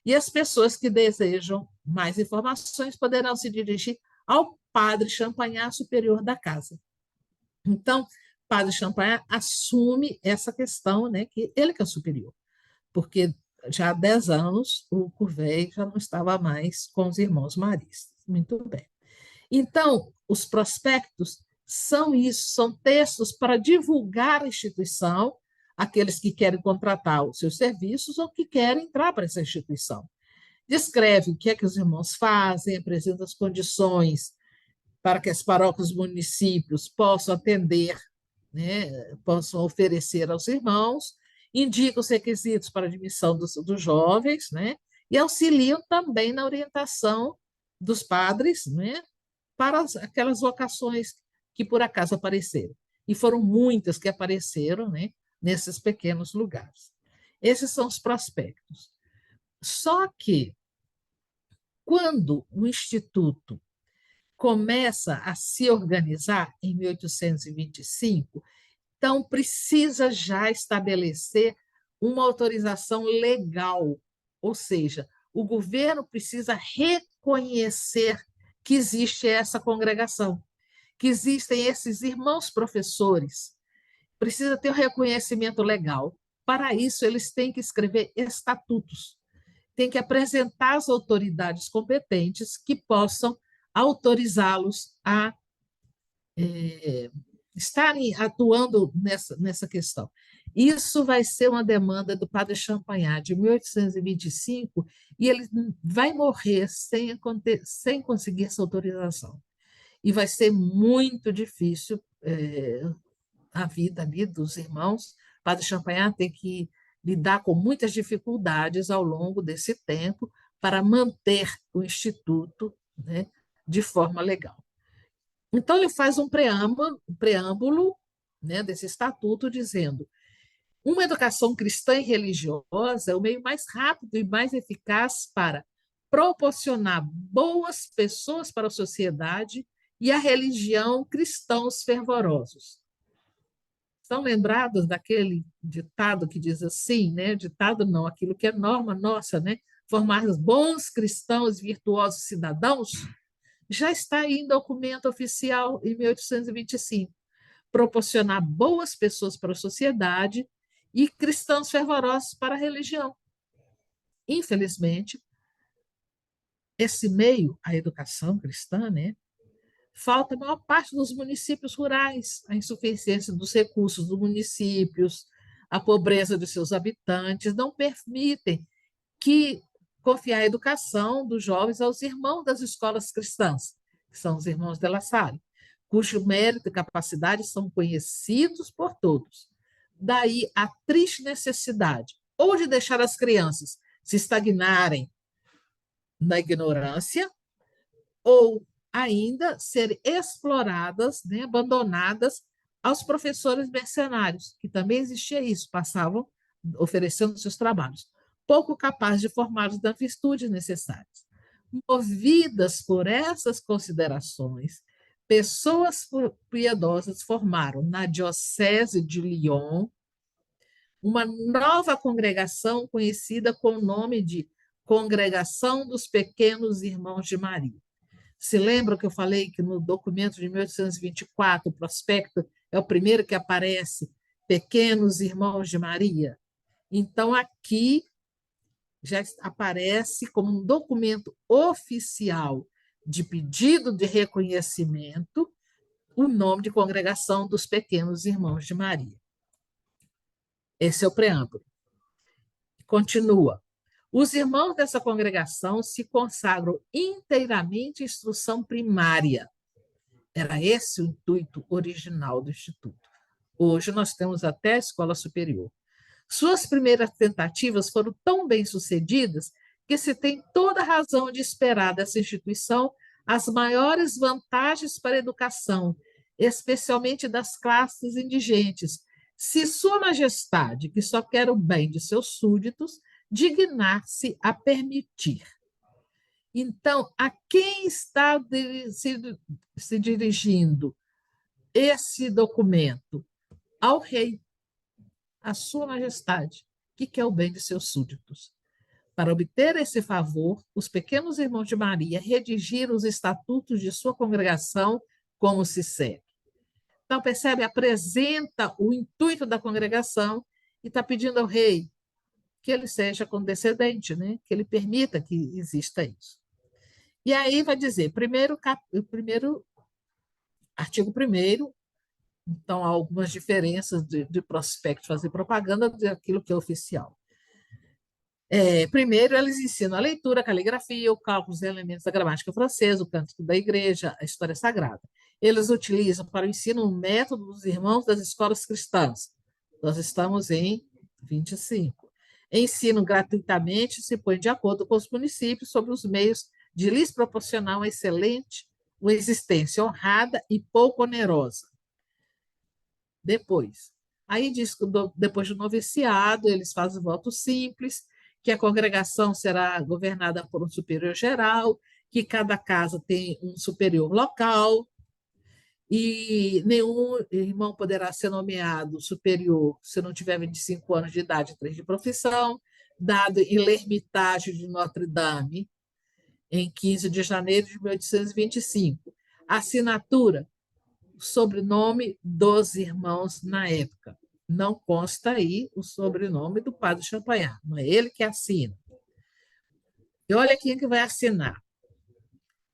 E as pessoas que desejam mais informações poderão se dirigir ao padre Champagnat, superior da casa. Então, padre Champagnat assume essa questão, né, que ele que é o superior, porque já há 10 anos o Courvey já não estava mais com os irmãos maristas. Muito bem. Então, os prospectos são isso, são textos para divulgar a instituição, aqueles que querem contratar os seus serviços ou que querem entrar para essa instituição. Descreve o que é que os irmãos fazem, apresenta as condições para que as paróquias dos municípios possam atender, né, possam oferecer aos irmãos, indica os requisitos para admissão dos jovens, né, e auxiliam também na orientação dos padres, né, para aquelas vocações que por acaso apareceram. E foram muitas que apareceram, né, nesses pequenos lugares. Esses são os prospectos. Só que, quando o Instituto começa a se organizar, em 1825, então precisa já estabelecer uma autorização legal, ou seja, o governo precisa reconhecer que existe essa congregação, que existem esses irmãos professores, precisa ter o reconhecimento legal. Para isso, eles têm que escrever estatutos, têm que apresentar às autoridades competentes que possam autorizá-los a estarem atuando nessa questão. Isso vai ser uma demanda do padre Champagnat, de 1825, e ele vai morrer sem conseguir essa autorização. E vai ser muito difícil a vida ali dos irmãos. O padre Champagnat tem que lidar com muitas dificuldades ao longo desse tempo para manter o Instituto, né, de forma legal. Então, ele faz um preâmbulo, né, desse estatuto, dizendo: uma educação cristã e religiosa é o meio mais rápido e mais eficaz para proporcionar boas pessoas para a sociedade e a religião cristãos fervorosos. Estão lembrados daquele ditado que diz assim, né? Ditado não, aquilo que é norma nossa, né? Formar bons cristãos, virtuosos cidadãos, já está aí em documento oficial em 1825. Proporcionar boas pessoas para a sociedade e cristãos fervorosos para a religião. Infelizmente, esse meio, a educação cristã, né, falta a maior parte dos municípios rurais, a insuficiência dos recursos dos municípios, a pobreza de seus habitantes, não permitem que confiar a educação dos jovens aos irmãos das escolas cristãs, que são os irmãos de La Salle, cujo mérito e capacidade são conhecidos por todos. Daí a triste necessidade ou de deixar as crianças se estagnarem na ignorância, ou ainda serem exploradas, né, abandonadas aos professores mercenários, que também existia isso, passavam oferecendo seus trabalhos, pouco capazes de formá-los das virtudes necessárias. Movidas por essas considerações, pessoas piedosas formaram na Diocese de Lyon uma nova congregação conhecida com o nome de Congregação dos Pequenos Irmãos de Maria. Se lembra que eu falei que no documento de 1824, o prospecto é o primeiro que aparece, Pequenos Irmãos de Maria? Então, aqui já aparece como um documento oficial de pedido de reconhecimento o nome de Congregação dos Pequenos Irmãos de Maria. Esse é o preâmbulo. Continua. Os irmãos dessa congregação se consagram inteiramente à instrução primária. Era esse o intuito original do Instituto. Hoje nós temos até a escola superior. Suas primeiras tentativas foram tão bem-sucedidas que se tem toda a razão de esperar dessa instituição as maiores vantagens para a educação, especialmente das classes indigentes, se Sua Majestade, que só quer o bem de seus súditos, dignar-se a permitir. Então, a quem está se dirigindo esse documento? Ao rei, à Sua Majestade, que quer o bem de seus súditos. Para obter esse favor, os pequenos irmãos de Maria redigiram os estatutos de sua congregação como se segue. Então, percebe? Apresenta o intuito da congregação e está pedindo ao rei que ele seja condescendente, né? Que ele permita que exista isso. E aí vai dizer, artigo 1º, então há algumas diferenças de prospecto, fazer propaganda daquilo que é oficial. Primeiro, eles ensinam a leitura, a caligrafia, o cálculo dos elementos da gramática francesa, o cântico da igreja, a história sagrada. Eles utilizam para o ensino o método dos irmãos das escolas cristãs. Nós estamos em 25. Ensinam gratuitamente, se põem de acordo com os municípios sobre os meios de lhes proporcionar uma existência honrada e pouco onerosa. Aí diz que depois do noviciado, eles fazem voto simples, que a congregação será governada por um superior geral, que cada casa tem um superior local, e nenhum irmão poderá ser nomeado superior se não tiver 25 anos de idade e 3 de profissão, dado em l'Ermitage de Notre-Dame, em 15 de janeiro de 1825. Assinatura, sobrenome dos irmãos na época. Não consta aí o sobrenome do padre Champagnat, não é ele que assina. E olha quem que vai assinar.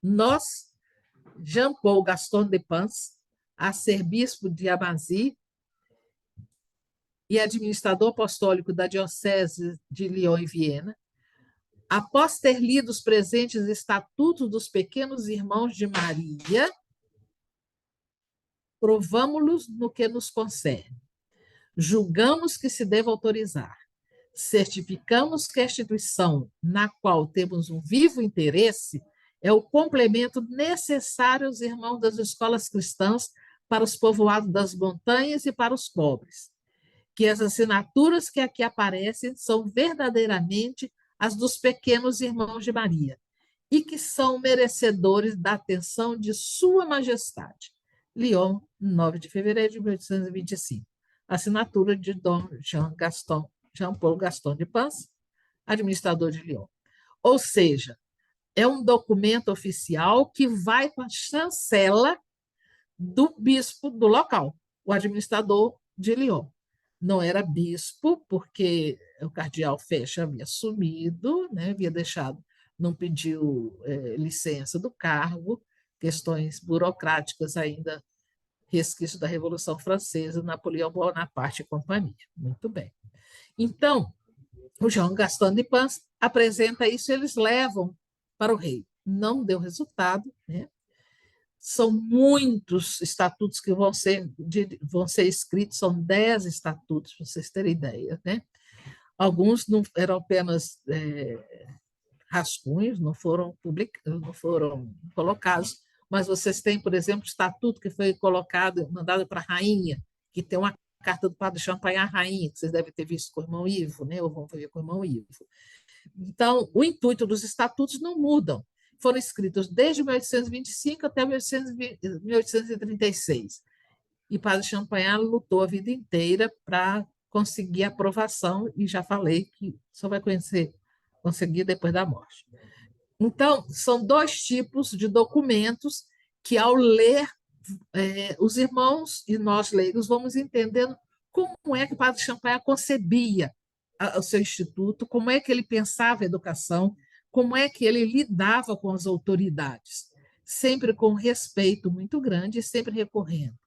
Nós Jean-Paul Gaston de Pans, arcebispo de Amazi e administrador apostólico da Diocese de Lyon e Viena, após ter lido os presentes estatutos dos pequenos irmãos de Maria, provamo-los no que nos concerne. Julgamos que se deve autorizar. Certificamos que a instituição na qual temos um vivo interesse é o complemento necessário aos irmãos das escolas cristãs para os povoados das montanhas e para os pobres. Que as assinaturas que aqui aparecem são verdadeiramente as dos pequenos irmãos de Maria e que são merecedores da atenção de Sua Majestade. Lyon, 9 de fevereiro de 1825. Assinatura de Dom Jean-Paul Gaston de Pans, administrador de Lyon. Ou seja, é um documento oficial que vai com a chancela do bispo do local, o administrador de Lyon. Não era bispo, porque o cardeal Fesch havia sumido, né, havia deixado, não pediu licença do cargo, questões burocráticas ainda, resquício da Revolução Francesa, Napoleão Bonaparte e companhia. Muito bem. Então, o João Gaston de Pans apresenta isso e eles levam para o rei. Não deu resultado, né? São muitos estatutos que vão ser escritos, são 10 estatutos, para vocês terem ideia, né? Alguns não eram apenas rascunhos, não foram colocados, mas vocês têm, por exemplo, o estatuto que foi mandado para a rainha, que tem uma carta do padre Champagnat à rainha, que vocês devem ter visto com o irmão Ivo, né? Ou vão ver com o irmão Ivo. Então, o intuito dos estatutos não mudam. Foram escritos desde 1825 até 1836. E padre Champagnat lutou a vida inteira para conseguir aprovação, e já falei que só vai conseguir depois da morte. Então, são 2 tipos de documentos que, ao ler, os irmãos e nós leigos vamos entendendo como é que o padre Champagnat concebia o seu instituto, como é que ele pensava a educação, como é que ele lidava com as autoridades, sempre com respeito muito grande e sempre recorrendo.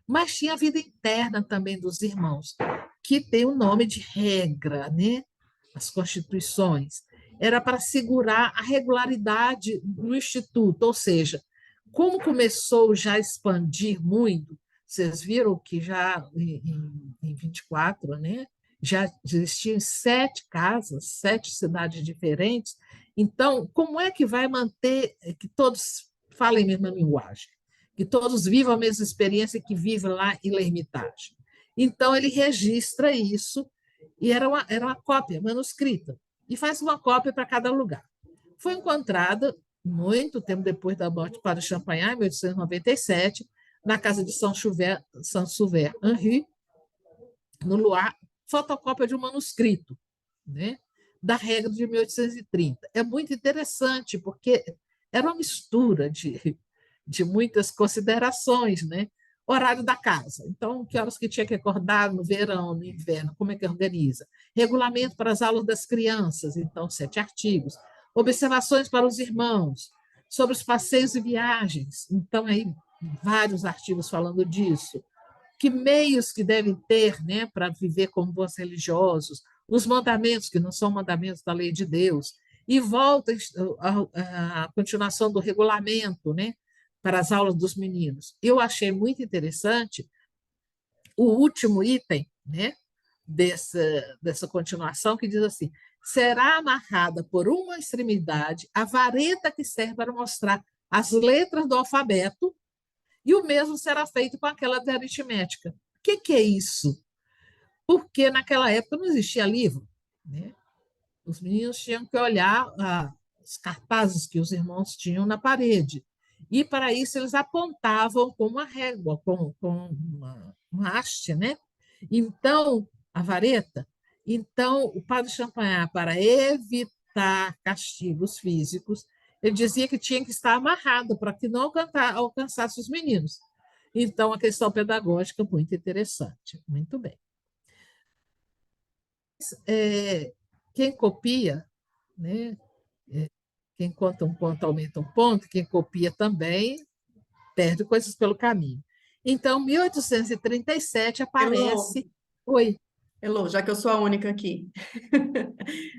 Mas tinha a vida interna também dos irmãos, que tem o nome de regra, né? As constituições. Era para segurar a regularidade no instituto, ou seja, como começou já a expandir muito, vocês viram que já em 24, né, já existiam 7 casas, 7 cidades diferentes. Então, como é que vai manter que todos falem a mesma linguagem? Que todos vivam a mesma experiência que vive lá em L'Ermitage? Então, ele registra isso, e era uma cópia manuscrita, e faz uma cópia para cada lugar. Foi encontrada, muito tempo depois da morte do padre Champagnat, em 1897, na casa de Saint-Sauveur-Henri, no Loire, fotocópia de um manuscrito, né, da regra de 1830. É muito interessante, porque era uma mistura de muitas considerações, né? Horário da casa. Então, que horas que tinha que acordar no verão, no inverno, como é que organiza? Regulamento para as aulas das crianças, então, 7 artigos. Observações para os irmãos, sobre os passeios e viagens, então, aí, vários artigos falando disso. Que meios que devem ter, né, para viver como bons religiosos, os mandamentos, que não são mandamentos da lei de Deus, e volta a continuação do regulamento, né, para as aulas dos meninos. Eu achei muito interessante o último item, né, dessa continuação, que diz assim: será amarrada por uma extremidade a vareta que serve para mostrar as letras do alfabeto, e o mesmo será feito com aquela de aritmética. O que é isso? Porque naquela época não existia livro, né? Os meninos tinham que olhar os cartazes que os irmãos tinham na parede. E, para isso, eles apontavam com uma régua, com uma haste, né? Então, a vareta. Então, o padre Champagnat, para evitar castigos físicos, ele dizia que tinha que estar amarrado para que não alcançasse os meninos. Então, a questão pedagógica muito interessante. Muito bem. Quem copia, né? Quem conta um ponto aumenta um ponto, quem copia também perde coisas pelo caminho. Então, 1837 Elô, aparece. Oi. Elô, já que eu sou a única aqui.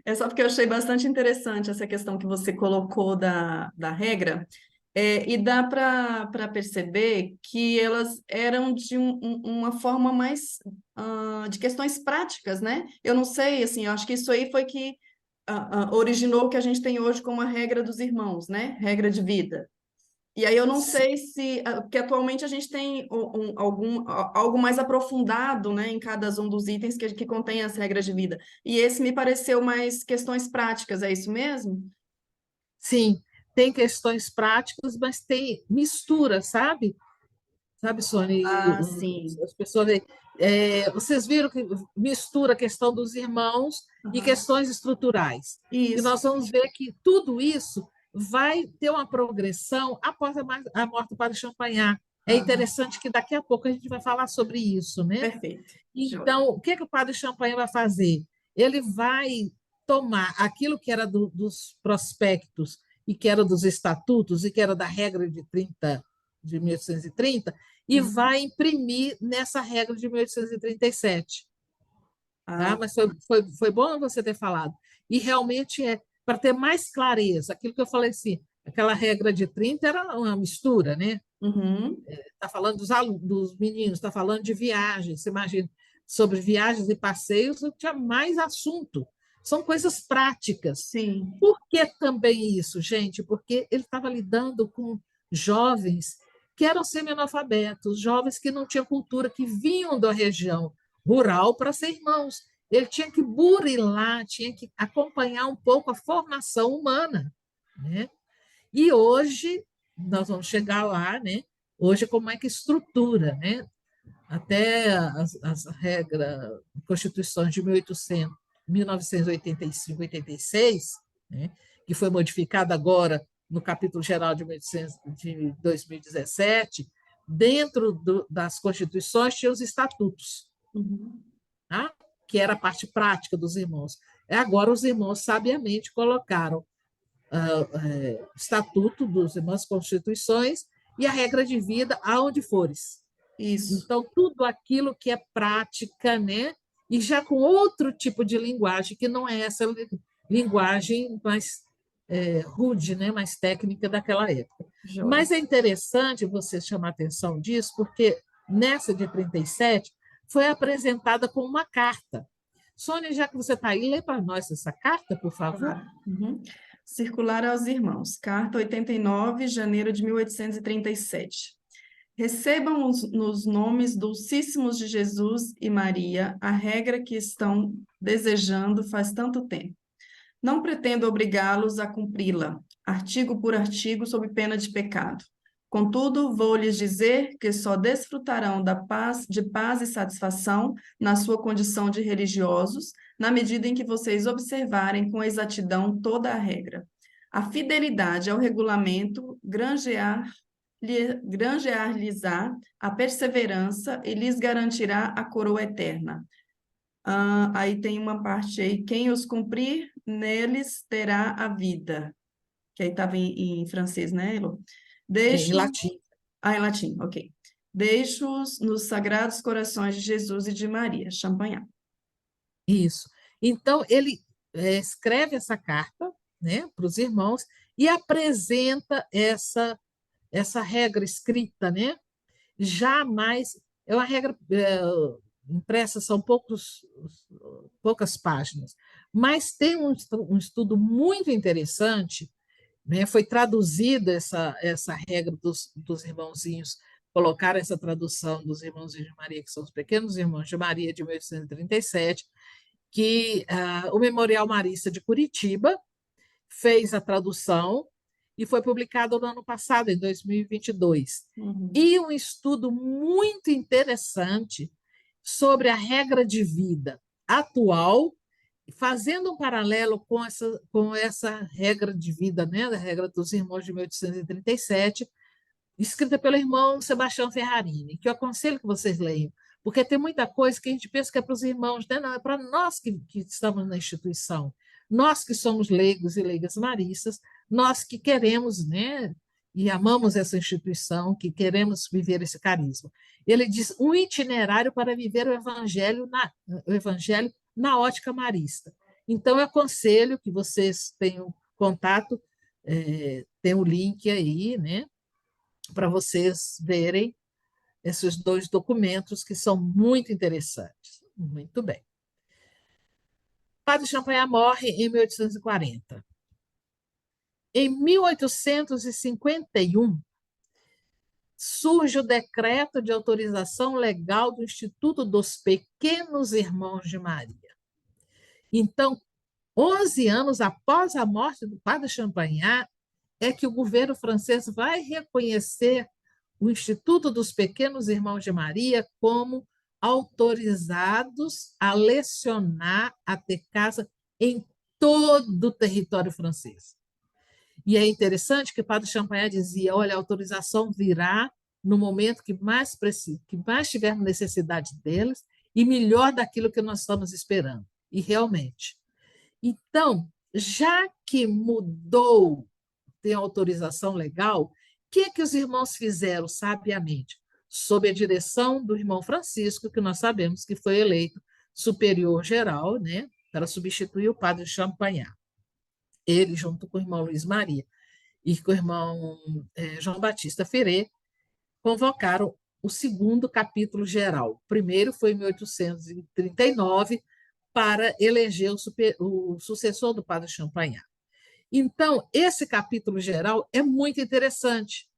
É só porque eu achei bastante interessante essa questão que você colocou da regra, e dá para perceber que elas eram de uma forma mais de questões práticas, né? Eu não sei, assim, eu acho que isso aí foi que originou o que a gente tem hoje como a regra dos irmãos, né? Regra de vida. E aí eu não sei se, porque atualmente a gente tem algo mais aprofundado, né, em cada um dos itens que contém as regras de vida. E esse me pareceu mais questões práticas, é isso mesmo? Sim, tem questões práticas, mas tem mistura, sabe? Sabe, Sônia? Ah, sim. As pessoas. Vocês viram que mistura a questão dos irmãos e Aham. questões estruturais. E Isso. nós vamos ver que tudo isso vai ter uma progressão após a morte do padre Champagnat. É Aham. interessante que daqui a pouco a gente vai falar sobre isso, né? Perfeito. Joia. Então, o que o padre Champagnat vai fazer? Ele vai tomar aquilo que era dos prospectos e que era dos estatutos e que era da regra de 30, de 1830, e Uhum. vai imprimir nessa regra de 1837. Tá? Ah, Mas foi bom você ter falado. E realmente é para ter mais clareza. Aquilo que eu falei assim, aquela regra de 30 era uma mistura, né? uhum. Está falando dos meninos, está falando de viagens. Você imagina, sobre viagens e passeios, eu tinha mais assunto. São coisas práticas. Sim. Por que também isso, gente? Porque ele estava lidando com jovens que eram semi-analfabetos, jovens que não tinham cultura, que vinham da região rural para ser irmãos. Ele tinha que burilar, tinha que acompanhar um pouco a formação humana, né? E hoje, nós vamos chegar lá, né? Hoje, como é que estrutura, né? Até as regras, constituições de 1800, 1985, 86, né? Que foi modificada agora no capítulo geral de 1800, de 2017, dentro das constituições tinha os estatutos, Uhum. tá? Que era a parte prática dos irmãos. Agora os irmãos sabiamente colocaram estatuto dos irmãos constituições e a regra de vida aonde fores. Isso. Então, tudo aquilo que é prática, né? E já com outro tipo de linguagem, que não é essa linguagem mais rude, né? Mais técnica daquela época. Joia. Mas é interessante você chamar atenção disso, porque nessa de 37 foi apresentada como uma carta. Sônia, já que você está aí, lê para nós essa carta, por favor. Claro. Uhum. Circular aos irmãos. Carta 89, janeiro de 1837. Recebam nos nomes dulcíssimos de Jesus e Maria a regra que estão desejando faz tanto tempo. Não pretendo obrigá-los a cumpri-la, artigo por artigo, sob pena de pecado. Contudo, vou lhes dizer que só desfrutarão de paz e satisfação na sua condição de religiosos, na medida em que vocês observarem com exatidão toda a regra. A fidelidade ao regulamento granjear-lhes-á a perseverança e lhes garantirá a coroa eterna. Aí tem uma parte aí, quem os cumprir, neles terá a vida. Que aí estava em francês, né, Elo? Em Deixo, latim. em latim, ok. Deixo-os nos sagrados corações de Jesus e de Maria, Champagnat. Isso. Então, ele escreve essa carta, né, para os irmãos e apresenta essa regra escrita, né? Jamais é uma regra impressa, são poucas páginas, mas tem um estudo muito interessante, né? Foi traduzida essa regra dos irmãozinhos, colocaram essa tradução dos irmãozinhos de Maria, que são os pequenos irmãos de Maria, de 1837, que o Memorial Marista de Curitiba fez a tradução e foi publicado no ano passado, em 2022. Uhum. E um estudo muito interessante sobre a regra de vida atual, fazendo um paralelo com essa regra de vida, né, a regra dos irmãos de 1837, escrita pelo irmão Sebastião Ferrarini, que eu aconselho que vocês leiam, porque tem muita coisa que a gente pensa que é para os irmãos, né? Não, é para nós que estamos na instituição, nós que somos leigos e leigas maristas, nós que queremos, né, e amamos essa instituição, que queremos viver esse carisma. Ele diz um itinerário para viver o evangelho na ótica marista. Então, eu aconselho que vocês tenham contato, tem o link aí, né, para vocês verem esses dois documentos que são muito interessantes. Muito bem. Padre Champagnat morre em 1840. Em 1851, surge o decreto de autorização legal do Instituto dos Pequenos Irmãos de Maria. Então, 11 anos após a morte do padre Champagnat, é que o governo francês vai reconhecer o Instituto dos Pequenos Irmãos de Maria como autorizados a lecionar, a ter casa em todo o território francês. E é interessante que o padre Champagnat dizia, olha, a autorização virá no momento que mais tivermos necessidade deles e melhor daquilo que nós estamos esperando. E realmente. Então, já que mudou, tem autorização legal, o que os irmãos fizeram sabiamente? Sob a direção do irmão Francisco, que nós sabemos que foi eleito superior geral, né, para substituir o padre Champagnat. Ele, junto com o irmão Luiz Maria e com o irmão João Batista Ferrer, convocaram o segundo capítulo geral. O primeiro foi em 1839, para eleger o sucessor do padre Champagnat. Então, esse capítulo geral é muito interessante,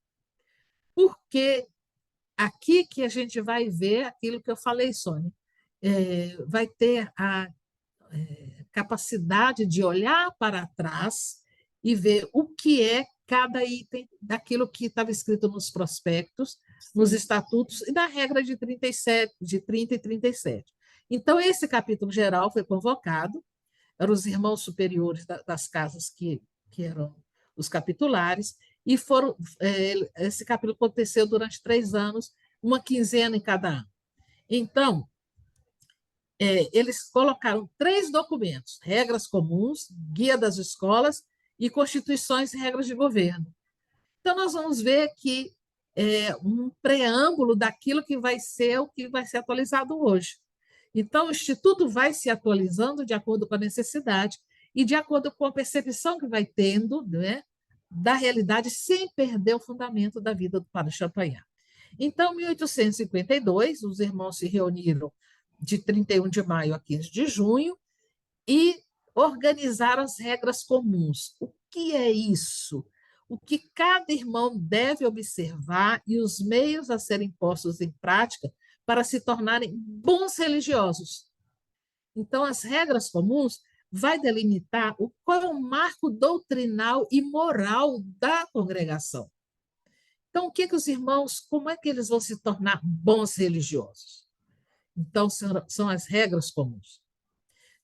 porque aqui que a gente vai ver aquilo que eu falei, Sônia, vai ter a capacidade de olhar para trás e ver o que é cada item daquilo que estava escrito nos prospectos, nos estatutos e na regra de 37, de 30 e 37. Então, esse capítulo geral foi convocado, eram os irmãos superiores das casas que eram os capitulares, e esse capítulo aconteceu durante 3 anos, uma quinzena em cada ano. Então, eles colocaram 3 documentos, regras comuns, guia das escolas e constituições e regras de governo. Então, nós vamos ver que um preâmbulo daquilo que vai ser o que vai ser atualizado hoje. Então, o Instituto vai se atualizando de acordo com a necessidade e de acordo com a percepção que vai tendo, né, da realidade, sem perder o fundamento da vida do padre Champagnat. Então, em 1852, os irmãos se reuniram de 31 de maio a 15 de junho e organizaram as regras comuns. O que é isso? O que cada irmão deve observar e os meios a serem postos em prática para se tornarem bons religiosos. Então, as regras comuns vai delimitar qual é o marco doutrinal e moral da congregação. Então, os irmãos, como é que eles vão se tornar bons religiosos? Então, são as regras comuns.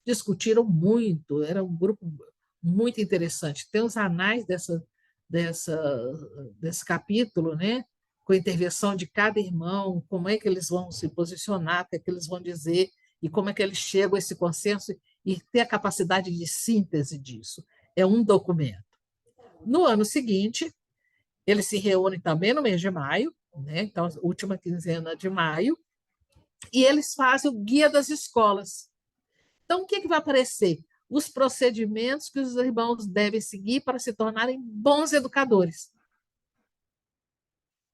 Discutiram muito, era um grupo muito interessante. Tem os anais desse capítulo, né? Com a intervenção de cada irmão, como é que eles vão se posicionar, o que é que eles vão dizer, e como é que eles chegam a esse consenso e ter a capacidade de síntese disso. É um documento. No ano seguinte, eles se reúnem também no mês de maio, né? Então, última quinzena de maio, e eles fazem o guia das escolas. Então, o que vai aparecer? Os procedimentos que os irmãos devem seguir para se tornarem bons educadores.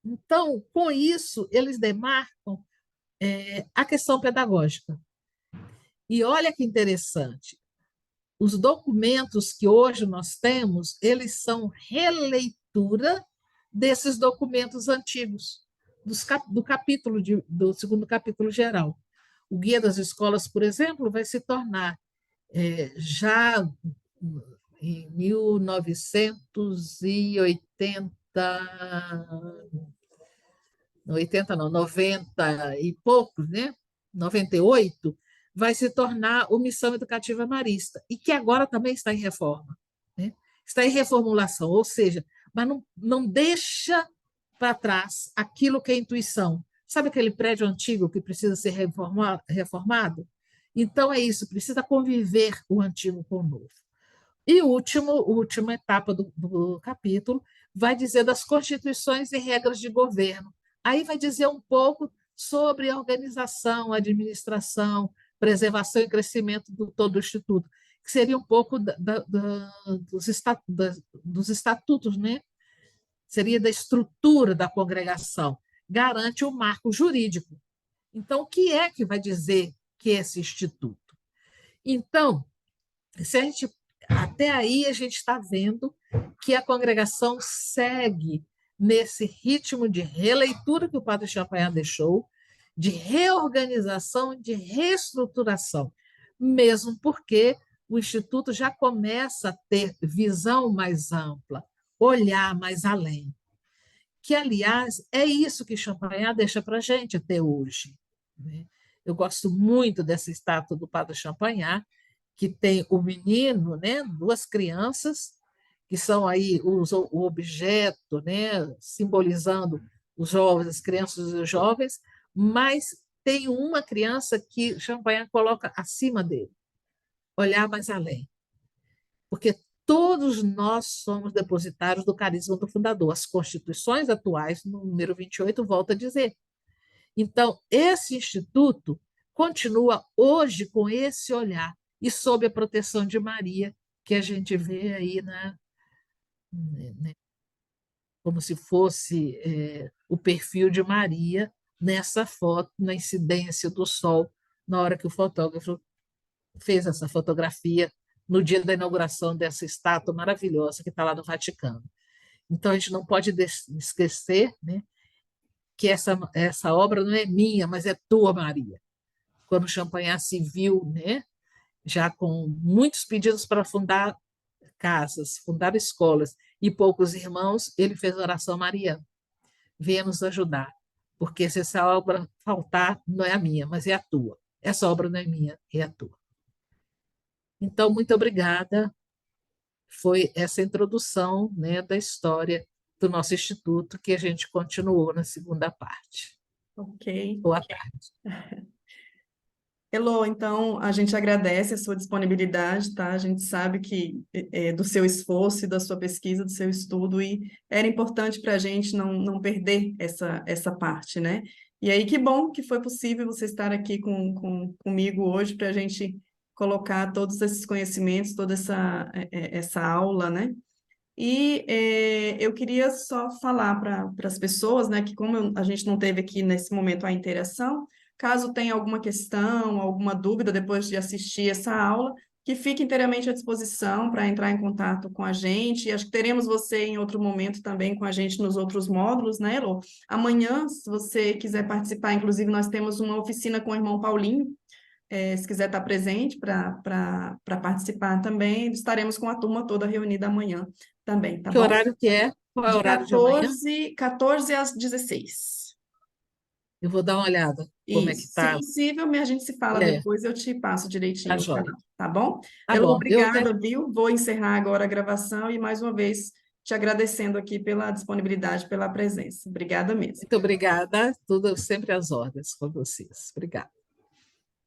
Então, com isso, eles demarcam a questão pedagógica. E olha que interessante, os documentos que hoje nós temos, eles são releitura desses documentos antigos, do segundo capítulo geral. O Guia das Escolas, por exemplo, vai se tornar, já em 1980, 90 e poucos, né? 98, vai se tornar o Missão Educativa Marista, e que agora também está em reforma, né? Está em reformulação, ou seja, mas não deixa para trás aquilo que é intuição. Sabe aquele prédio antigo que precisa ser reformado? Então, é isso, precisa conviver o antigo com o novo. E última etapa do capítulo vai dizer das constituições e regras de governo. Aí vai dizer um pouco sobre organização, administração, preservação e crescimento do todo o Instituto, que seria um pouco dos estatutos, né? Seria da estrutura da congregação. Garante o marco jurídico. Então, o que é que vai dizer que é esse instituto? Então, se a gente, até aí a gente está vendo que a congregação segue nesse ritmo de releitura que o padre Champagnat deixou, de reorganização, de reestruturação, mesmo porque o Instituto já começa a ter visão mais ampla, olhar mais além. Que, aliás, é isso que Champagnat deixa para a gente até hoje. Né? Eu gosto muito dessa estátua do padre Champagnat, que tem o menino, né, duas crianças, que são aí o objeto, né, simbolizando os jovens, as crianças e os jovens, mas tem uma criança que Champagnat coloca acima dele, olhar mais além. Porque todos nós somos depositários do carisma do fundador. As constituições atuais, no número 28, volta a dizer. Então, esse instituto continua hoje com esse olhar e sob a proteção de Maria, que a gente vê aí, né, como se fosse o perfil de Maria nessa foto, na incidência do sol, na hora que o fotógrafo fez essa fotografia no dia da inauguração dessa estátua maravilhosa que está lá no Vaticano. Então, a gente não pode esquecer, né, que essa obra não é minha, mas é tua, Maria. Quando Champagnat se viu, né, já com muitos pedidos para fundar casas, fundar escolas e poucos irmãos, ele fez a oração Maria, venha nos ajudar, porque se essa obra faltar, não é a minha, mas é a tua. Essa obra não é minha, é a tua. Então, muito obrigada. Foi essa introdução, né, da história do nosso instituto que a gente continuou na segunda parte. Ok. Boa tarde. Elô, então, a gente agradece a sua disponibilidade, tá? A gente sabe que do seu esforço e da sua pesquisa, do seu estudo, e era importante para a gente não perder essa parte, né? E aí, que bom que foi possível você estar aqui comigo hoje para a gente colocar todos esses conhecimentos, toda essa aula, né? E eu queria só falar para as pessoas, né, que a gente não teve aqui nesse momento a interação, caso tenha alguma questão, alguma dúvida depois de assistir essa aula, que fique inteiramente à disposição para entrar em contato com a gente. E acho que teremos você em outro momento também com a gente nos outros módulos, né, Elô? Amanhã, se você quiser participar, inclusive nós temos uma oficina com o irmão Paulinho, se quiser estar presente para participar também, estaremos com a turma toda reunida amanhã também, tá Que bom? horário que é? Qual é o De horário de amanhã? 14 às 16. Eu vou dar uma olhada como é que Isso. Se está. possível, a gente se fala É, depois, eu te passo tá direitinho o joia. canal, tá bom? Tá Elô, bom. obrigada, viu? Vou encerrar agora a gravação e, mais uma vez, te agradecendo aqui pela disponibilidade, pela presença. Obrigada mesmo. Muito obrigada. Tudo sempre às ordens com vocês. Obrigada.